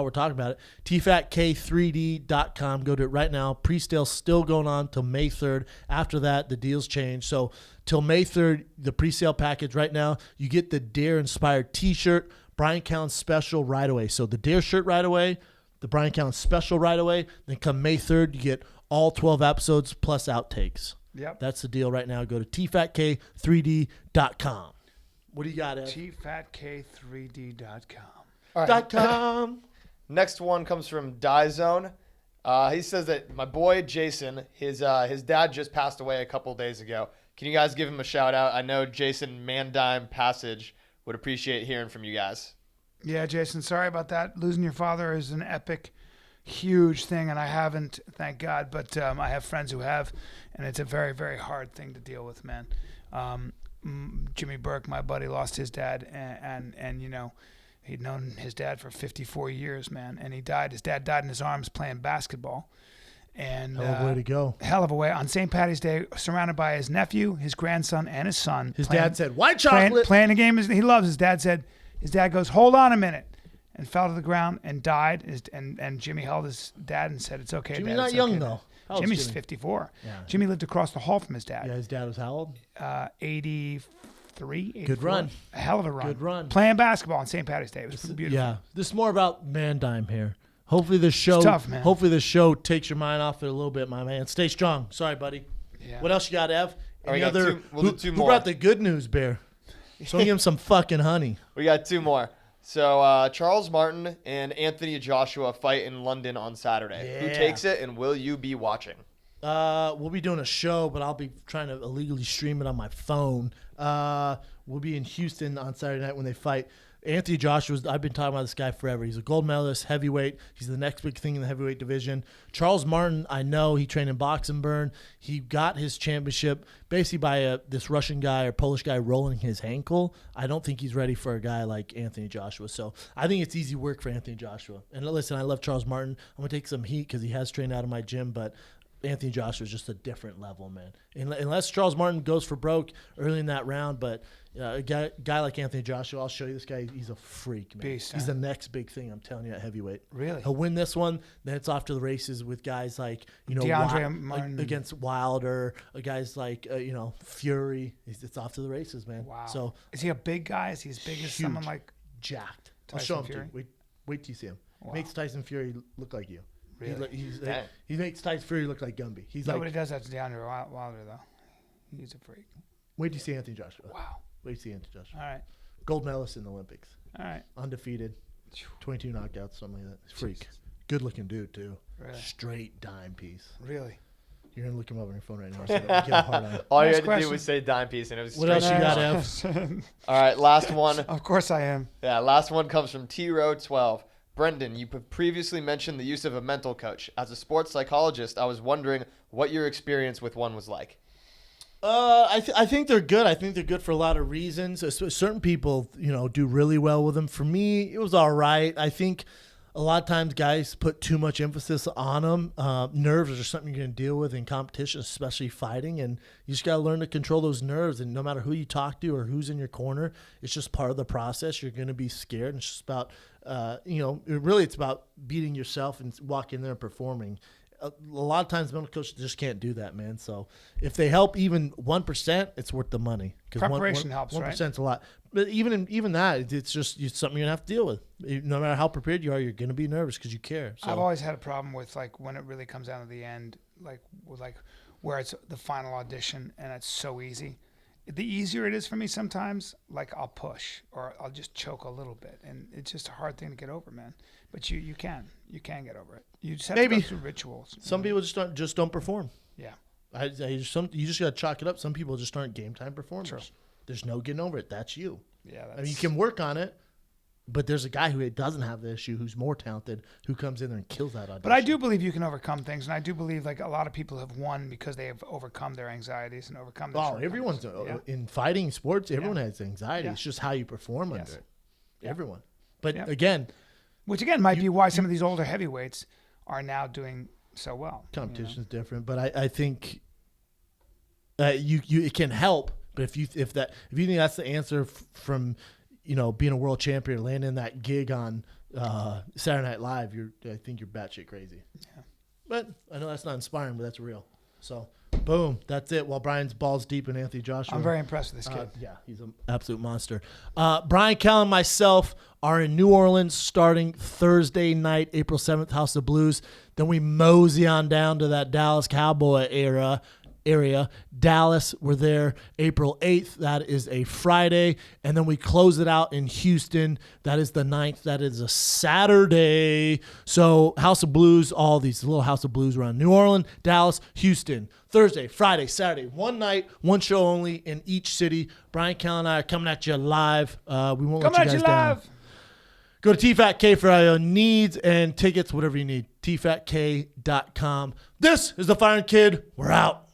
we're talking about it. tfatk3d.com. Go to it right now. Pre-sale's still going on till May 3rd. After that, the deals change. So till May 3rd, the pre-sale package right now, you get the Dare-inspired T-shirt, Bryan Callen special right away. So the Dare shirt right away, the Bryan Callen special right away. Then come May 3rd, you get all 12 episodes plus outtakes. Yep. That's the deal right now. Go to tfatk3d.com. What do you got, Ev? tfatk3d.com. All right. .com. Next one comes from DieZone. He says that my boy Jason, his dad just passed away a couple days ago. Can you guys give him a shout out? I know Jason Mandime Passage would appreciate hearing from you guys. Yeah, Jason, sorry about that. Losing your father is an epic, huge thing, and I haven't, thank God, but I have friends who have, and it's a very, very hard thing to deal with, man. Jimmy Burke, my buddy, lost his dad, and you know, he'd known his dad for 54 years, man, and he died. His dad died in his arms playing basketball. And hell of a way to go. Hell of a way. On St. Patty's Day, surrounded by his nephew, his grandson, and his son. His dad said, white chocolate. Playing a game he loves. His dad goes, hold on a minute, and fell to the ground and died. And Jimmy held his dad and said, it's okay, Jimmy's Dad. not it's young, okay, though. Jimmy's 54. Yeah. Jimmy lived across the hall from his dad. Yeah, his dad was how old? 83, 84. Good run. A hell of a run. Good run. Playing basketball on St. Patty's Day. It was beautiful. Yeah. This is more about Mandime here. Hopefully this show tough, man. Hopefully this show takes your mind off it a little bit, my man. Stay strong. Sorry, buddy. Yeah. What else you got, Ev? We'll do two who more. brought the good news, Bear? So give him some fucking honey. We got two more. So Charles Martin and Anthony Joshua fight in London on Saturday. Yeah. Who takes it, and will you be watching? We'll be doing a show, but I'll be trying to illegally stream it on my phone. We'll be in Houston on Saturday night when they fight. Anthony Joshua, I've been talking about this guy forever. He's a gold medalist, heavyweight. He's the next big thing in the heavyweight division. Charles Martin, I know he trained in Box and Burn. He got his championship basically by this Russian guy or Polish guy rolling his ankle. I don't think he's ready for a guy like Anthony Joshua. So I think it's easy work for Anthony Joshua. And listen, I love Charles Martin. I'm going to take some heat because he has trained out of my gym, but Anthony Joshua is just a different level, man. Unless Charles Martin goes for broke early in that round, but a guy like Anthony Joshua, I'll show you this guy. He's a freak, man. Beast, he's the next big thing, I'm telling you, at heavyweight. Really? He'll win this one, then it's off to the races with guys like, Martin. against Wilder, guys like, Fury. It's off to the races, man. Wow. So is he a big guy? Is he as big as someone like jacked? Tyson I'll show him Fury? to you. Wait till you see him. Wow. Makes Tyson Fury look like you. Really? He makes Tyson Fury look like Gumby. Nobody does that to DeAndre Wilder, though. He's a freak. Wait till you see Anthony Joshua. Wow. Wait till you see Anthony Joshua. All right. Gold medalist in the Olympics. All right. Undefeated. 22 knockouts, something like that. Freak. Good looking dude, too. Really? Straight dime piece. Really? You're going to look him up on your phone right now. So give him a hard on. All you Next had to question. do was say dime piece, and it was What else you got, Ev? All right, last one. Of course I am. Yeah, last one comes from T-Row12. Brendan, you previously mentioned the use of a mental coach. As a sports psychologist, I was wondering what your experience with one was like. I think they're good. I think they're good for a lot of reasons. Certain people, do really well with them. For me, it was all right. I think a lot of times guys put too much emphasis on them. Nerves are something you're going to deal with in competition, especially fighting, and you just got to learn to control those nerves. And no matter who you talk to or who's in your corner, it's just part of the process. You're going to be scared, and it's just about, it's about beating yourself and walking in there and performing. A lot of times mental coaches just can't do that, man. So if they help even 1%, it's worth the money. Preparation helps, 1%'s a lot. But even that, it's just something you're going to have to deal with. No matter how prepared you are, you're going to be nervous because you care. So. I've always had a problem with, when it really comes down to the end, where it's the final audition and it's so easy. The easier it is for me sometimes, I'll push or I'll just choke a little bit. And it's just a hard thing to get over, man. But you can get over it. You just have to go through rituals. Some people just don't perform. Yeah. You just got to chalk it up. Some people just aren't game time performers. True. There's no getting over it. That's you. Yeah. You can work on it, but there's a guy who doesn't have the issue, who's more talented, who comes in there and kills that audition. But I do believe you can overcome things, and I do believe a lot of people have won because they have overcome their anxieties and overcome their shortcomings. Everyone's in fighting sports. Everyone has anxiety. Yeah. It's just how you perform under it. Yeah. Everyone. But Yeah. again, which again might be why some of these older heavyweights are now doing so well. competition's different. But I think it can help But if you think that's the answer from, being a world champion, landing that gig on Saturday Night Live, I think you're batshit crazy. Yeah. But I know that's not inspiring, but that's real. So, boom, that's it. While Brian's balls deep in Anthony Joshua. I'm very impressed with this kid. Yeah, he's an absolute monster. Bryan, Callen, and myself are in New Orleans starting Thursday night, April 7th, House of Blues. Then we mosey on down to that Dallas Cowboy area. Dallas, we're there April 8th. That is a Friday. And then we close it out in Houston. That is the 9th. That is a Saturday. So House of Blues, all these little House of Blues around New Orleans, Dallas, Houston. Thursday, Friday, Saturday. One night, one show only in each city. Bryan, Callen, and I are coming at you live. We won't let you guys down. Go to TFATK for all your needs and tickets, whatever you need. TFATK.com. This is the Firing Kid. We're out.